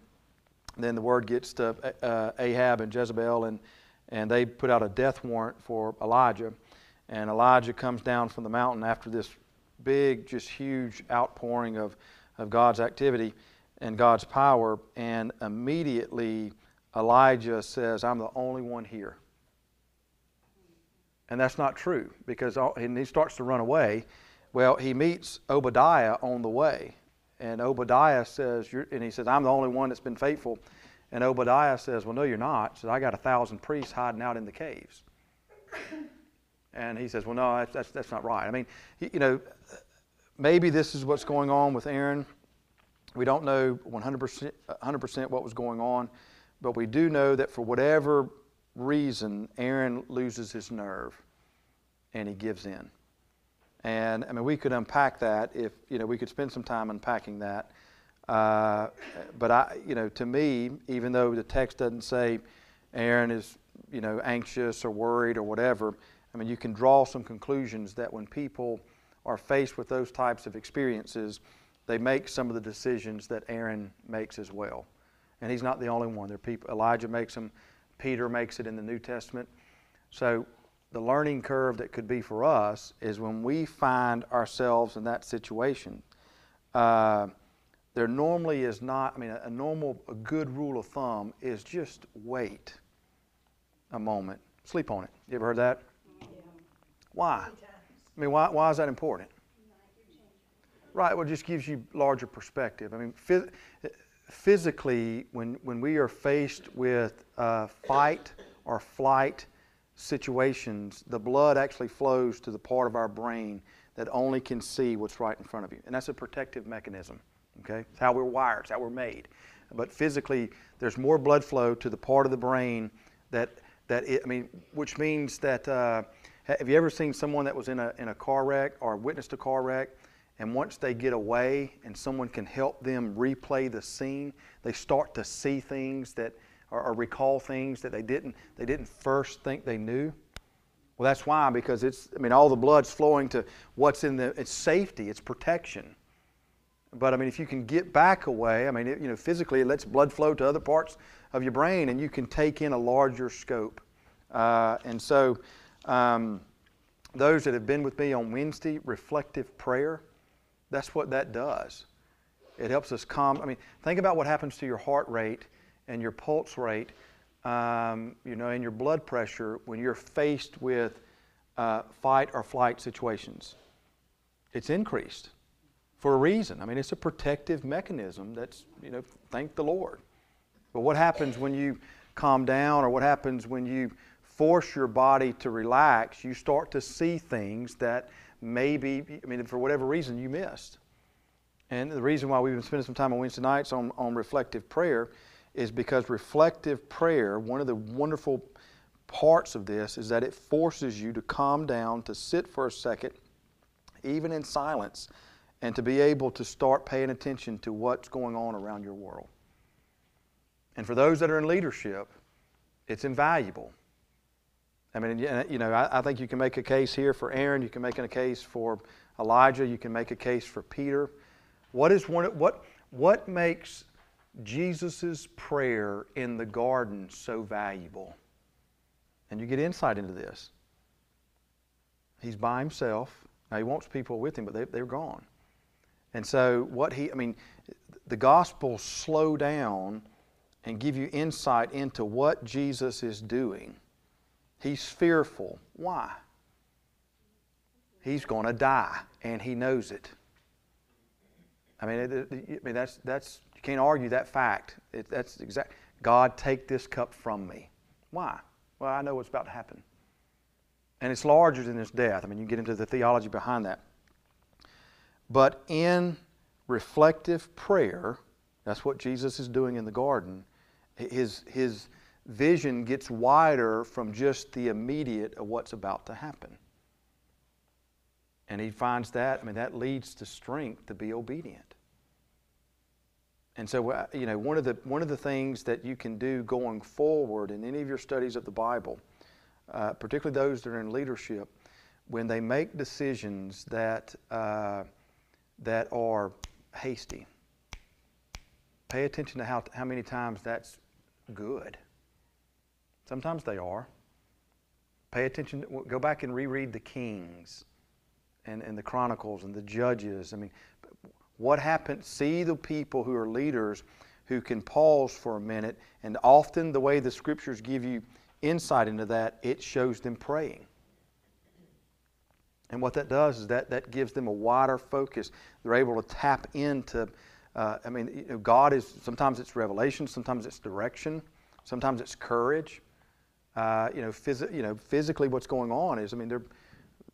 then the word gets to Ahab and Jezebel, and they put out a death warrant for Elijah. And Elijah comes down from the mountain after this big, just huge outpouring of God's activity and God's power. And immediately Elijah says, I'm the only one here. And that's not true, because and he starts to run away. Well, he meets Obadiah on the way. And Obadiah says, and he says, I'm the only one that's been faithful. And Obadiah says, well, no, you're not. He says, I got 1,000 priests hiding out in the caves. And he says, well, no, that's not right. I mean, maybe this is what's going on with Aaron. We don't know 100% what was going on, but we do know that for whatever reason, Aaron loses his nerve and he gives in. And I mean, we could unpack that if, we could spend some time unpacking that. But to me, even though the text doesn't say Aaron is, anxious or worried or whatever, I mean, you can draw some conclusions that when people are faced with those types of experiences, they make some of the decisions that Aaron makes as well. And he's not the only one. There are people, Elijah makes them, Peter makes it in the New Testament. So the learning curve that could be for us is when we find ourselves in that situation, there normally is not, a good rule of thumb is just wait a moment. Sleep on it. You ever heard that? Yeah. Why? I mean, why is that important? Right, well, it just gives you larger perspective. I mean, physically, when we are faced with fight or flight situations, the blood actually flows to the part of our brain that only can see what's right in front of you. And that's a protective mechanism. Okay? It's how we're wired, it's how we're made. But physically, there's more blood flow to the part of the brain which means that, have you ever seen someone that was in a car wreck or witnessed a car wreck, and once they get away and someone can help them replay the scene, they start to see things that, or recall things that they didn't first think they knew? Well, that's why, because all the blood's flowing to what's it's safety, it's protection. But if you can get back away, physically it lets blood flow to other parts of your brain and you can take in a larger scope. And so those that have been with me on Wednesday, reflective prayer, that's what that does. It helps us calm. Think about what happens to your heart rate and your pulse rate, and your blood pressure when you're faced with fight or flight situations. It's increased for a reason. It's a protective mechanism that's, thank the Lord. But what happens when you calm down, or what happens when you force your body to relax? You start to see things that maybe, for whatever reason, you missed. And the reason why we've been spending some time on Wednesday nights on reflective prayer is because reflective prayer, one of the wonderful parts of this is that it forces you to calm down, to sit for a second, even in silence, and to be able to start paying attention to what's going on around your world. And for those that are in leadership, it's invaluable. I think you can make a case here for Aaron. You can make a case for Elijah. You can make a case for Peter. What makes Jesus' prayer in the garden so valuable? And you get insight into this. He's by himself. Now, he wants people with him, but they're gone. And so the Gospels slow down and give you insight into what Jesus is doing. He's fearful. Why? He's going to die, and he knows it. That's you can't argue that fact. That's exact. God, take this cup from me. Why? Well, I know what's about to happen. And it's larger than his death. You get into the theology behind that. But in reflective prayer, that's what Jesus is doing in the garden. His vision gets wider from just the immediate of what's about to happen. And he finds that, that leads to strength to be obedient. And so, one of the things that you can do going forward in any of your studies of the Bible, particularly those that are in leadership, when they make decisions that are hasty, pay attention to how many times that's good. Sometimes they are. Pay attention. Go back and reread the Kings and the Chronicles and the Judges. What happened? See the people who are leaders who can pause for a minute, and often the way the Scriptures give you insight into that, it shows them praying. And what that does is that gives them a wider focus. They're able to tap into, God is, sometimes it's revelation, sometimes it's direction, sometimes it's courage. Physically what's going on is,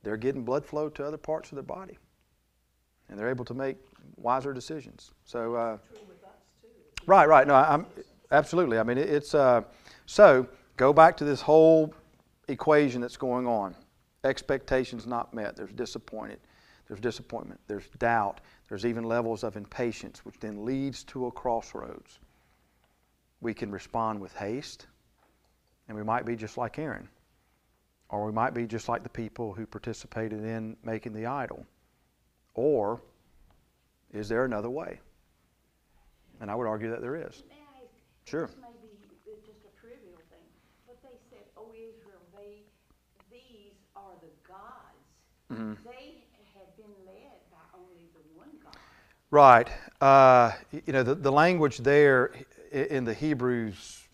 they're getting blood flow to other parts of their body. And they're able to make wiser decisions. So, right. No, absolutely. So go back to this whole equation that's going on. Expectations not met. There's disappointment. There's doubt. There's even levels of impatience, which then leads to a crossroads. We can respond with haste, and we might be just like Aaron, or we might be just like the people who participated in making the idol. Or is there another way? And I would argue that there is. May I ask, Sure. this may be just a trivial thing, but they said, "O Israel, these are the gods." Mm-hmm. They had been led by only the one God. Right. The language there in the Hebrews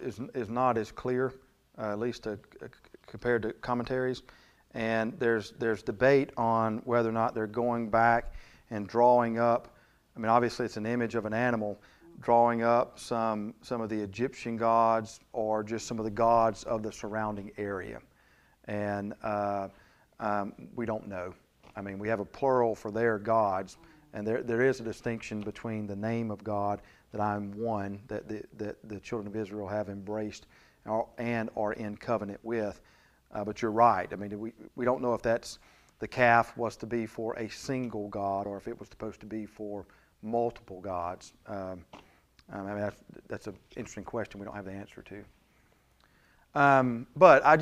is not as clear, at least compared to commentaries. And there's debate on whether or not they're going back and drawing up. Obviously it's an image of an animal, drawing up some of the Egyptian gods or just some of the gods of the surrounding area. And we don't know. We have a plural for their gods, and there is a distinction between the name of God, that I'm one, that the children of Israel have embraced and are in covenant with. But you're right. We don't know if the calf was to be for a single god or if it was supposed to be for multiple gods. That's an interesting question we don't have the answer to. But I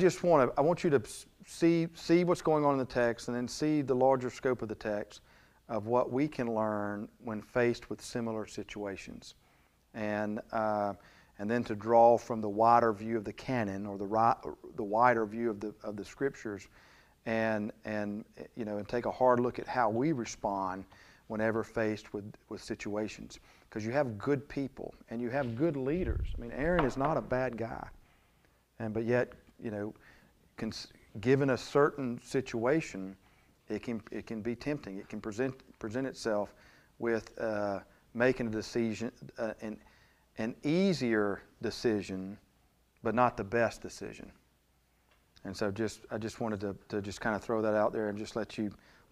want you to see what's going on in the text, and then see the larger scope of the text of what we can learn when faced with similar situations, and then to draw from the wider view of the canon, or the wider view of the scriptures, and take a hard look at how we respond whenever faced with situations. Because you have good people and you have good leaders. Aaron is not a bad guy, but yet, given a certain situation, it can be tempting. It can present itself with making a decision, an easier decision, but not the best decision. And so I just wanted to just kind of throw that out there and just let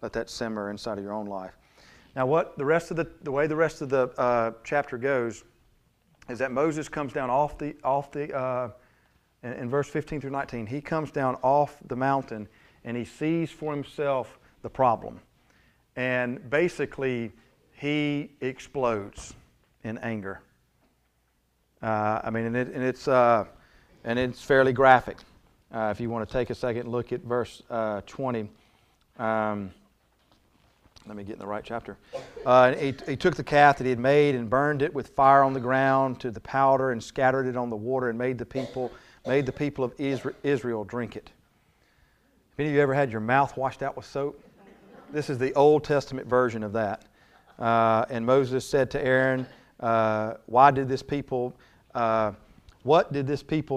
that simmer inside of your own life. Now, what the way the rest of the chapter goes is that Moses comes down in verse 15 through 19, he comes down off the mountain and he sees for himself the problem. And basically, he explodes in anger. And it's fairly graphic. If you want to take a second and look at verse 20. Let me get in the right chapter. He took the calf that he had made and burned it with fire on the ground to the powder and scattered it on the water and made the people of Israel drink it. Have any of you ever had your mouth washed out with soap? This is the Old Testament version of that. And Moses said to Aaron, what did this people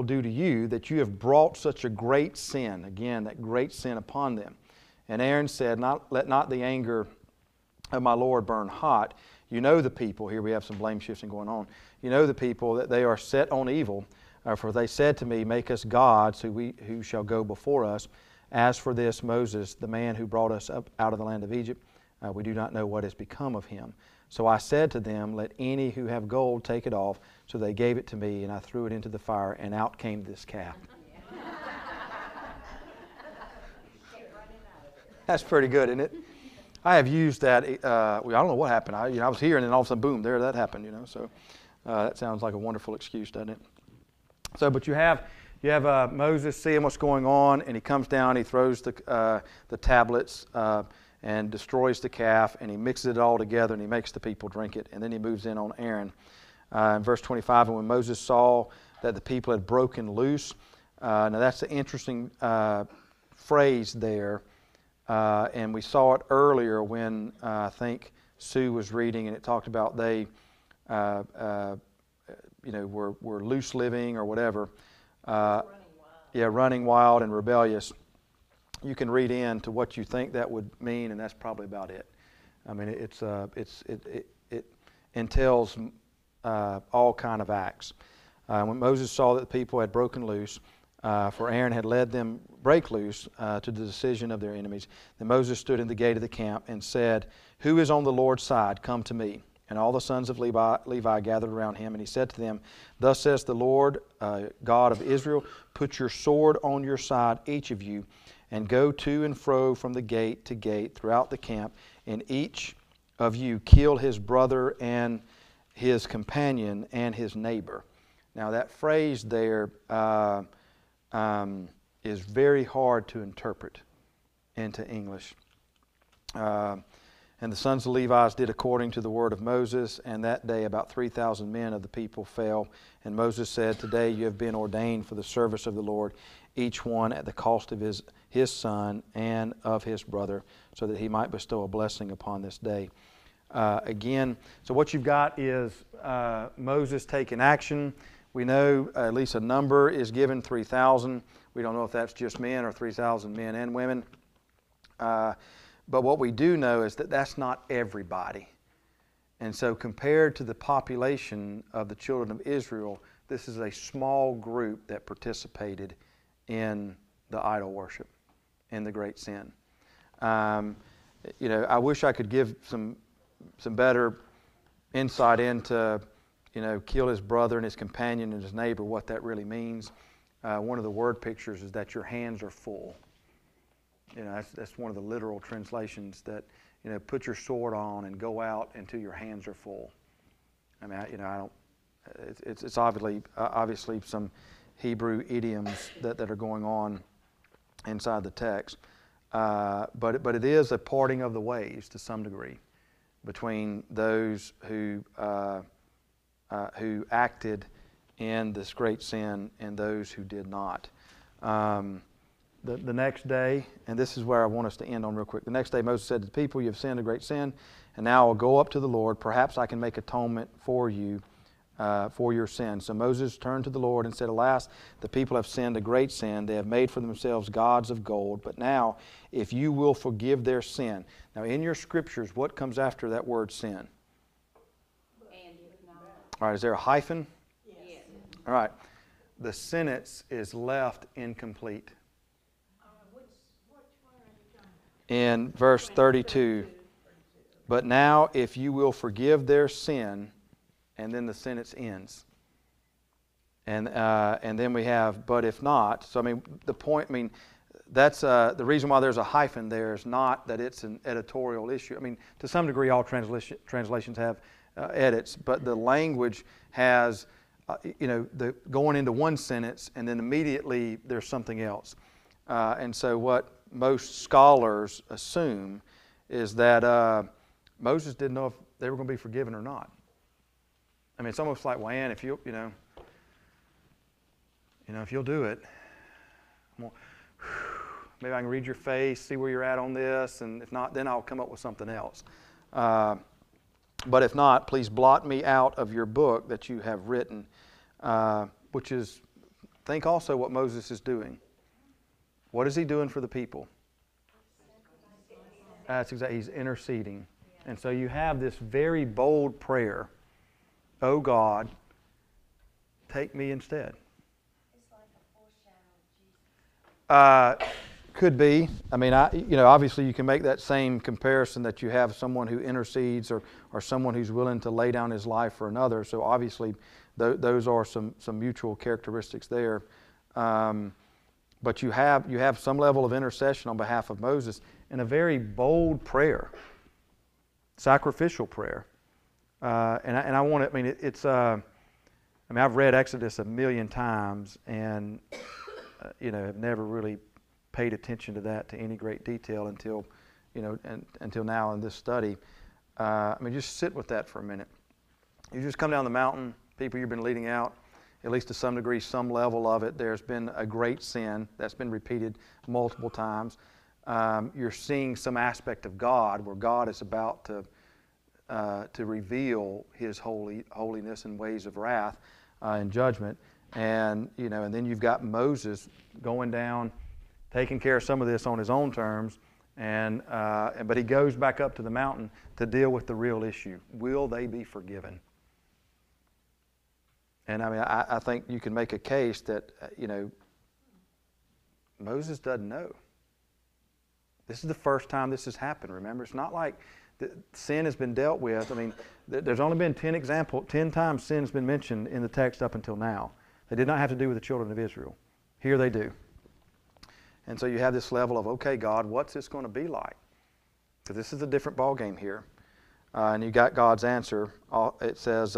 do to you that you have brought such a great sin? Again, that great sin upon them. And Aaron said, let not the anger of my Lord burn hot. You know the people, here we have some blame shifting going on. You know the people, that they are set on evil. For they said to me, make us gods who shall go before us. As for this Moses, the man who brought us up out of the land of Egypt, we do not know what has become of him. So I said to them, let any who have gold take it off. So they gave it to me, and I threw it into the fire, and out came this calf. That's pretty good, isn't it? I have used that. I don't know what happened. I was here, and then all of a sudden, boom, there that happened. So that sounds like a wonderful excuse, doesn't it? So, but you have Moses seeing what's going on, and he comes down. He throws the tablets and destroys the calf, and he mixes it all together, and he makes the people drink it. And then he moves in on Aaron. In verse 25, and when Moses saw that the people had broken loose, now that's an interesting phrase there. And we saw it earlier when I think Sue was reading, and it talked about they, were loose living or whatever. Running wild. Yeah, running wild and rebellious. you can read into what you think that would mean, and that's probably about it. I mean, it entails all kind of acts. When Moses saw that the people had broken loose, for Aaron had led them break loose to the decision of their enemies, then Moses stood in the gate of the camp and said, "Who is on the Lord's side? Come to me." And all the sons of Levi gathered around him, and he said to them, "Thus says the Lord, God of Israel, put your sword on your side, each of you, and go to and fro from the gate to gate throughout the camp, and each of you kill his brother and his companion and his neighbor." Now that phrase there is very hard to interpret into English. And the sons of Levi did according to the word of Moses, and that day about 3,000 men of the people fell. And Moses said, "Today you have been ordained for the service of the Lord, each one at the cost of his son and of his brother, so that he might bestow a blessing upon this day." Again, so what you've got is Moses taking action. We know at least a number is given, 3,000. We don't know if that's just men or 3,000 men and women. But what we do know is that that's not everybody. And so compared to the population of the children of Israel, this is a small group that participated in the idol worship and the great sin. I wish I could give some better insight into, kill his brother and his companion and his neighbor, what that really means. One of the word pictures is that your hands are full. That's one of the literal translations, that, put your sword on and go out until your hands are full. I mean, I don't. It's obviously some Hebrew idioms that are going on inside the text, but it is a parting of the ways to some degree between those who acted in this great sin and those who did not. The next day, and this is where I want us to end on real quick. The next day Moses said to the people, "You have sinned a great sin, and now I will go up to the Lord. Perhaps I can make atonement for you for your sins." So Moses turned to the Lord and said, "Alas, the people have sinned a great sin. They have made for themselves gods of gold. But now, if you will forgive their sin." Now in your scriptures, what comes after that word sin? All right, is there a hyphen? Yes. All right. The sentence is left incomplete. In verse 32, "But now if you will forgive their sin," and then the sentence ends. And then we have, "but if not." So the point, that's the reason why there's a hyphen there is not that it's an editorial issue. To some degree all translations have edits, but the language has, the going into one sentence and then immediately there's something else. And so what most scholars assume is that Moses didn't know if they were going to be forgiven or not. It's almost like, well, Ann, if you'll do it, maybe I can read your face, see where you're at on this, and if not, then I'll come up with something else. But if not, please blot me out of your book that you have written, which is, think also what Moses is doing. What is he doing for the people? That's exactly, he's interceding. And so you have this very bold prayer, "Oh God, take me instead." It's like a foreshadow of Jesus. Could be. Obviously you can make that same comparison that you have someone who intercedes or someone who's willing to lay down his life for another. So obviously those are some mutual characteristics there. But you have some level of intercession on behalf of Moses in a very bold prayer, sacrificial prayer. And I want to. I've read Exodus 1,000,000 times and have never really paid attention to that to any great detail until now in this study. Just sit with that for a minute. You just come down the mountain, people you've been leading out, at least to some degree, some level of it. There's been a great sin that's been repeated multiple times. You're seeing some aspect of God where God is about to reveal His holiness and ways of wrath and judgment, and then you've got Moses going down taking care of some of this on his own terms, but he goes back up to the mountain to deal with the real issue. Will they be forgiven? And I mean, I think you can make a case that, Moses doesn't know. This is the first time this has happened, remember? It's not like sin has been dealt with. I mean, there's only been 10 times sin has been mentioned in the text up until now. They did not have to do with the children of Israel. Here they do. And so you have this level of, okay, God, what's this going to be like? Because this is a different ballgame here. And you got God's answer. It says,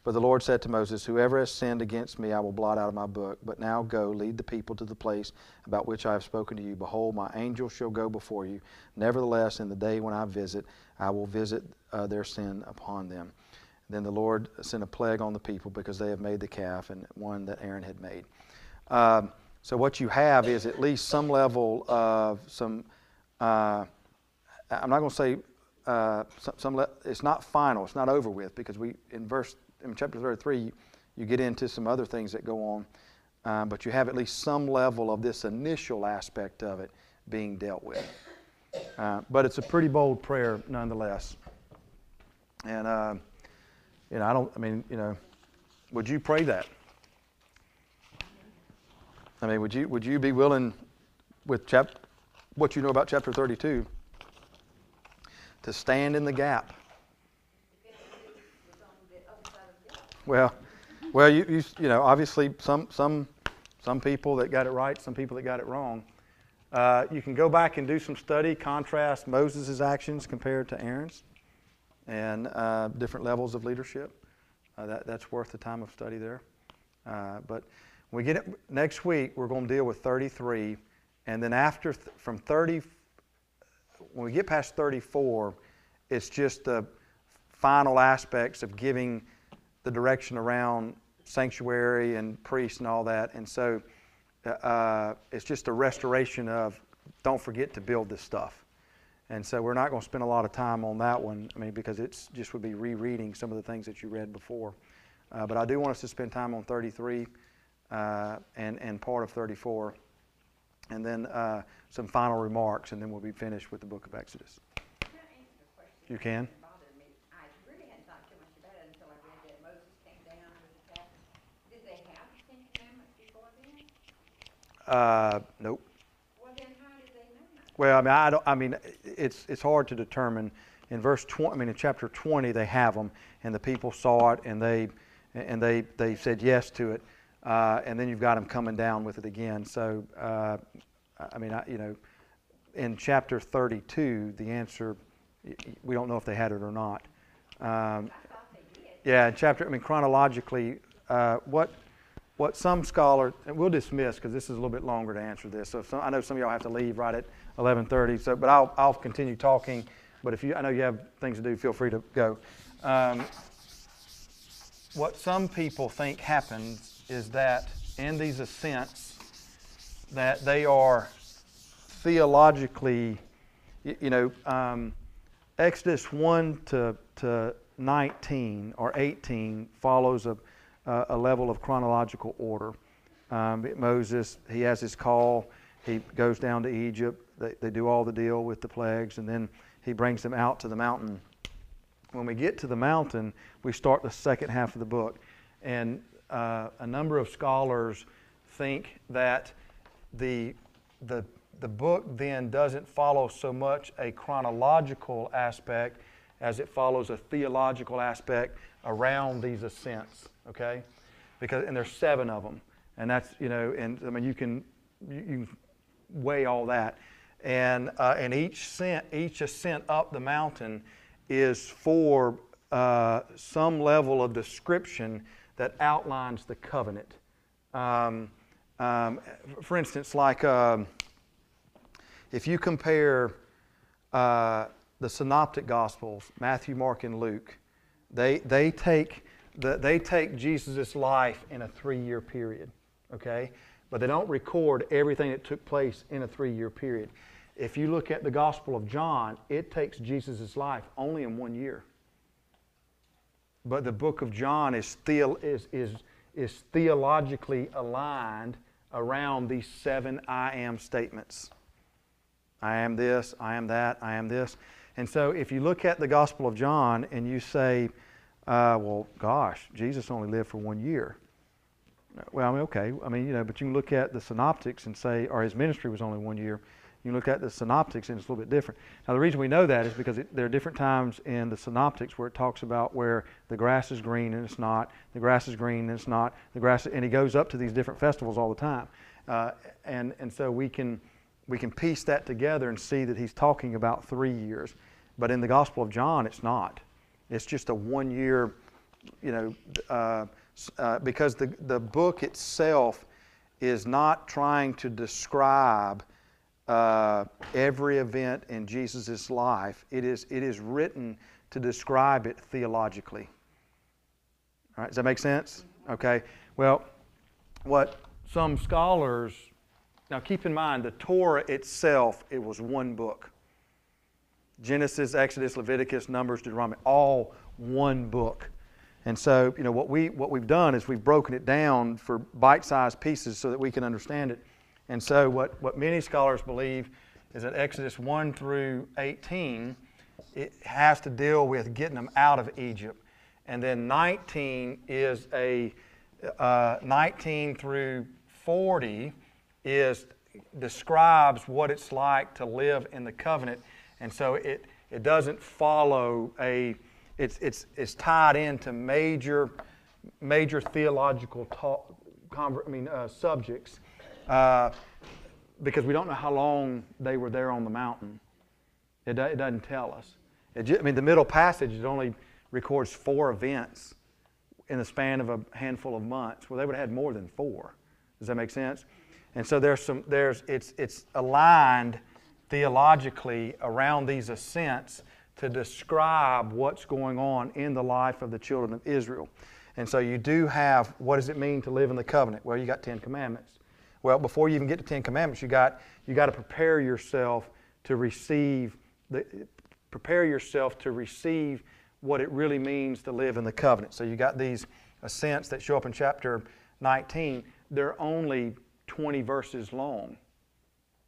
but the Lord said to Moses, whoever has sinned against me, I will blot out of my book. But now go, lead the people to the place about which I have spoken to you. Behold, my angel shall go before you. Nevertheless, in the day when I visit, I will visit their sin upon them. Then the Lord sent a plague on the people because they have made the calf, and one that Aaron had made. So what you have is at least some level of I'm not going to say it's not final, it's not over with, because in chapter 33, you get into some other things that go on, but you have at least some level of this initial aspect of it being dealt with. But it's a pretty bold prayer nonetheless. And would you pray that? I mean, would you be willing, with what you know about chapter 32, to stand in the gap? Well, you obviously some people that got it right, some people that got it wrong. You can go back and do some study, contrast Moses' actions compared to Aaron's, and different levels of leadership. That's worth the time of study there. But when we get it next week, we're going to deal with 33, and then from 30, when we get past 34, it's just the final aspects of giving the direction around sanctuary and priests and all that. And so it's just a restoration of, don't forget to build this stuff. And so we're not going to spend a lot of time on that one, because it's just would be rereading some of the things that you read before. But I do want us to spend time on 33 and part of 34, and then some final remarks, and then we'll be finished with the book of Exodus. Can I answer the question? You can. I really hadn't thought too much about it until I read that Moses came down with the calf. Did they have the Ten Commandments before then? Nope. Well, then how did they know that? Well, it's hard to determine. In in chapter 20, they have them, and the people saw it, and they said yes to it, and then you've got them coming down with it again. So, in chapter 32, the answer, we don't know if they had it or not. I thought they did. Yeah, chronologically, what some scholars, and we'll dismiss because this is a little bit longer to answer this. So I know some of y'all have to leave right at 11:30. So, but I'll continue talking. But I know you have things to do, feel free to go. What some people think happens is that in these ascents, that they are theologically, Exodus 1 to 19 or 18 follows a level of chronological order. Moses, he has his call. He goes down to Egypt. They do all the deal with the plagues, and then he brings them out to the mountain. When we get to the mountain, we start the second half of the book. And a number of scholars think that the book then doesn't follow so much a chronological aspect as it follows a theological aspect around these ascents, okay? And there's 7 of them. And that's, you can weigh all that. And each ascent up the mountain is for some level of description that outlines the covenant. For instance, like if you compare the synoptic gospels, Matthew, Mark, and Luke, they take Jesus' life in a 3-year period, okay? But they don't record everything that took place in a 3-year period. If you look at the Gospel of John, it takes Jesus' life only in 1 year. But the book of John is theologically aligned around these 7 I am statements. I am this, I am that, I am this. And so if you look at the Gospel of John and you say, well, gosh, Jesus only lived for 1 year. Well, I mean, okay. I mean, but you can look at the synoptics and say, or his ministry was only 1 year. You look at the synoptics and it's a little bit different. Now, the reason we know that is because there are different times in the synoptics where it talks about where the grass is green and it's not, the grass is green and it's not, and he goes up to these different festivals all the time. And so we can piece that together and see that he's talking about 3 years. But in the Gospel of John, it's not. It's just a 1 year, because the book itself is not trying to describe every event in Jesus' life. It is written to describe it theologically. All right, does that make sense? Okay. Well, what some scholars, now keep in mind, the Torah itself, it was one book. Genesis, Exodus, Leviticus, Numbers, Deuteronomy, all one book. And so, what we've done is we've broken it down for bite-sized pieces so that we can understand it. And so what many scholars believe is that Exodus 1 through 18, it has to deal with getting them out of Egypt. And then 19 is 19 through 40 describes what it's like to live in the covenant. And so it doesn't follow it's tied into major theological subjects. Because we don't know how long they were there on the mountain. It doesn't tell us. The middle passage, it only records 4 events in the span of a handful of months. Well, they would have had more than 4. Does that make sense? And so it's aligned theologically around these ascents to describe what's going on in the life of the children of Israel. And so you do have, what does it mean to live in the covenant? Well, you got 10 commandments. Well, before you even get to 10 commandments, you got to prepare yourself to receive what it really means to live in the covenant. So you got these ascents that show up in chapter 19. They're only 20 verses long.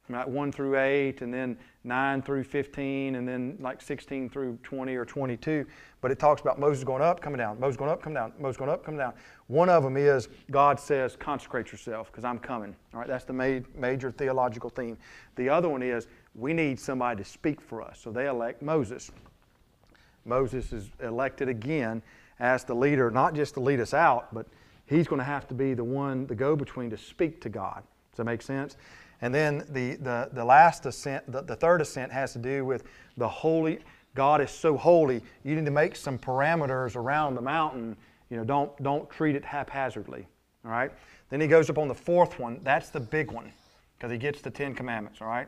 Like 1 through 8, and then 9 through 15, and then like 16 through 20 or 22. But it talks about Moses going up, coming down, Moses going up, coming down, Moses going up, coming down. One of them is God says, consecrate yourself because I'm coming. All right, that's the major theological theme. The other one is we need somebody to speak for us. So they elect Moses. Moses is elected again as the leader, not just to lead us out, but he's going to have to be the one, the go-between to speak to God. Does that make sense? And then the last ascent, the third ascent has to do with the holy. God is so holy, you need to make some parameters around the mountain. Don't treat it haphazardly. All right? Then he goes up on the 4th one. That's the big one because he gets the 10 commandments. All right?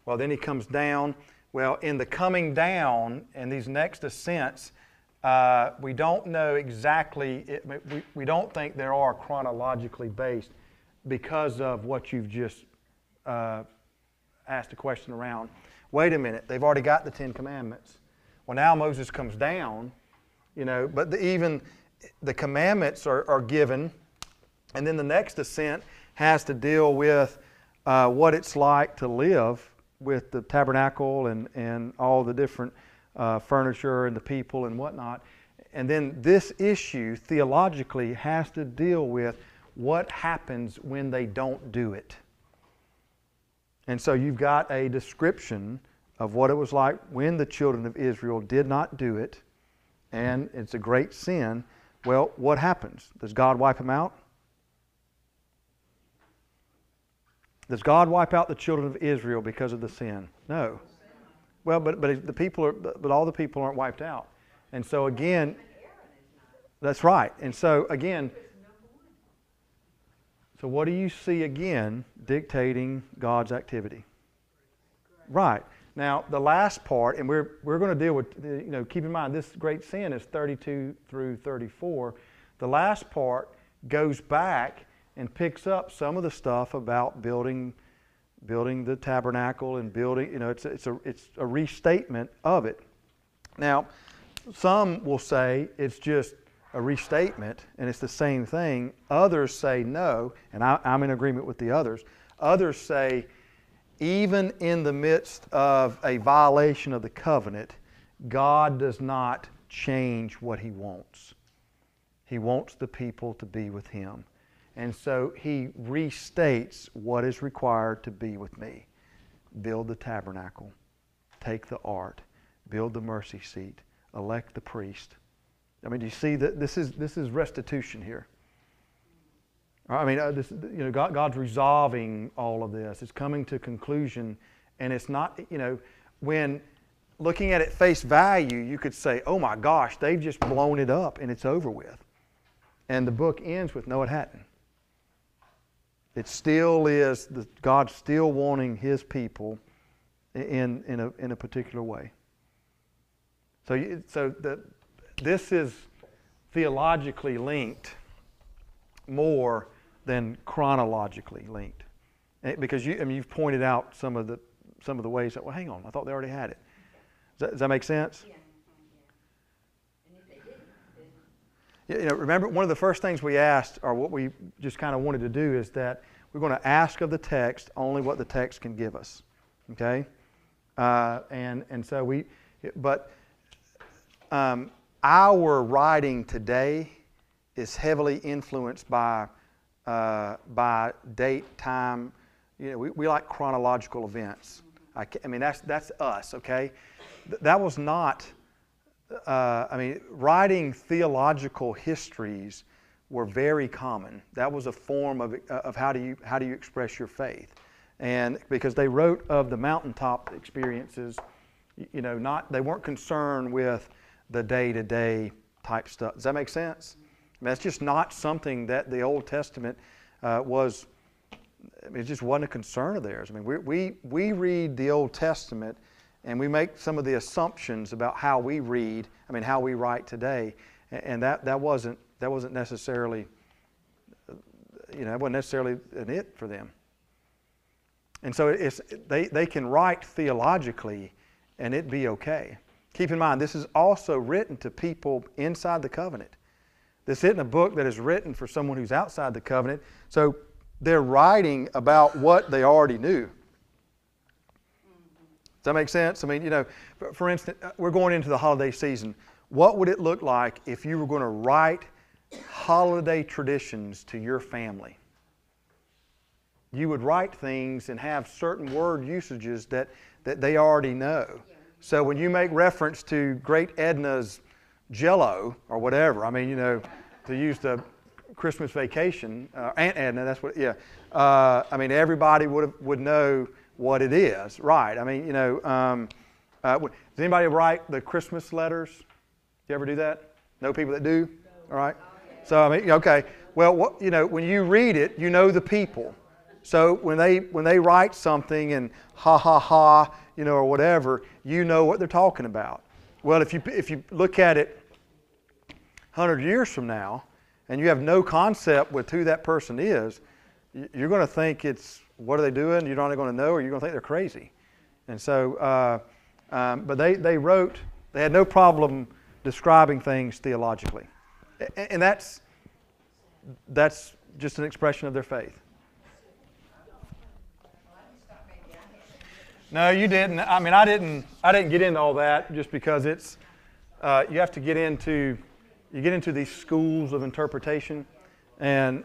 Well, then he comes down. Well, in the coming down and these next ascents, we don't know exactly. We don't think they are chronologically based because of what you've just asked a question around. Wait a minute, they've already got the 10 commandments. Well, now Moses comes down, but even the commandments are given, and then the next ascent has to deal with what it's like to live with the tabernacle and all the different furniture and the people and whatnot. And then this issue theologically has to deal with what happens when they don't do it. And so you've got a description of what it was like when the children of Israel did not do it, and it's a great sin. Well, what happens? Does God wipe them out? Does God wipe out the children of Israel because of the sin? No. Well, but all the people aren't wiped out. And so again, that's right. And so again, so what do you see again dictating God's activity? Right. Now, the last part, and we're going to deal with, keep in mind, this great sin is 32 through 34. The last part goes back and picks up some of the stuff about building the tabernacle and building, it's a restatement of it. Now, some will say it's just a restatement, and it's the same thing. Others say no, and I'm in agreement with the others. Others say, even in the midst of a violation of the covenant, God does not change what He wants. He wants the people to be with Him. And so He restates what is required to be with me. Build the tabernacle, take the ark, build the mercy seat, elect the priest. I mean, do you see that this is restitution here? I mean, God's resolving all of this. It's coming to conclusion, and it's not, when looking at it face value, you could say, oh my gosh, they've just blown it up and it's over with. And the book ends with, no, it hadn't. It still is, God's still wanting His people in a particular way. This is theologically linked more than chronologically linked, because you've pointed out some of the ways that, well, hang on, I thought they already had it. Does that make sense? Yeah. And if they didn't, then... Remember, one of the first things we asked, or what we just kind of wanted to do, is that we're going to ask of the text only what the text can give us. Okay, our writing today is heavily influenced by date, time. We like chronological events. That's us. Okay, that was not. Writing theological histories were very common. That was a form of how do you express your faith, and because they wrote of the mountaintop experiences, they weren't concerned with the day-to-day type stuff. Does that make sense? That's just not something that the Old Testament was. It just wasn't a concern of theirs. We read the Old Testament and we make some of the assumptions about how we read. How we write today, and that wasn't necessarily. That wasn't necessarily an it for them. And so they can write theologically, and it be okay. Keep in mind, this is also written to people inside the covenant. This isn't a book that is written for someone who's outside the covenant. So they're writing about what they already knew. Does that make sense? For instance, we're going into the holiday season. What would it look like if you were going to write holiday traditions to your family? You would write things and have certain word usages that they already know. So when you make reference to Great Edna's Jell-O or whatever, to use the Christmas Vacation, Aunt Edna, that's what, yeah. Everybody would know what it is, right? Does anybody write the Christmas letters? You ever do that? Know people that do? All right. So okay. Well, when you read it, you know the people. So when they write something and ha ha ha, or whatever, you know what they're talking about. Well, if you look at it 100 years from now, and you have no concept with who that person is, you're going to think it's, what are they doing? You're not going to know, or you're going to think they're crazy. And so, but they had no problem describing things theologically. And that's just an expression of their faith. No, you didn't. I didn't get into all that just because it's, you have to get into these schools of interpretation. And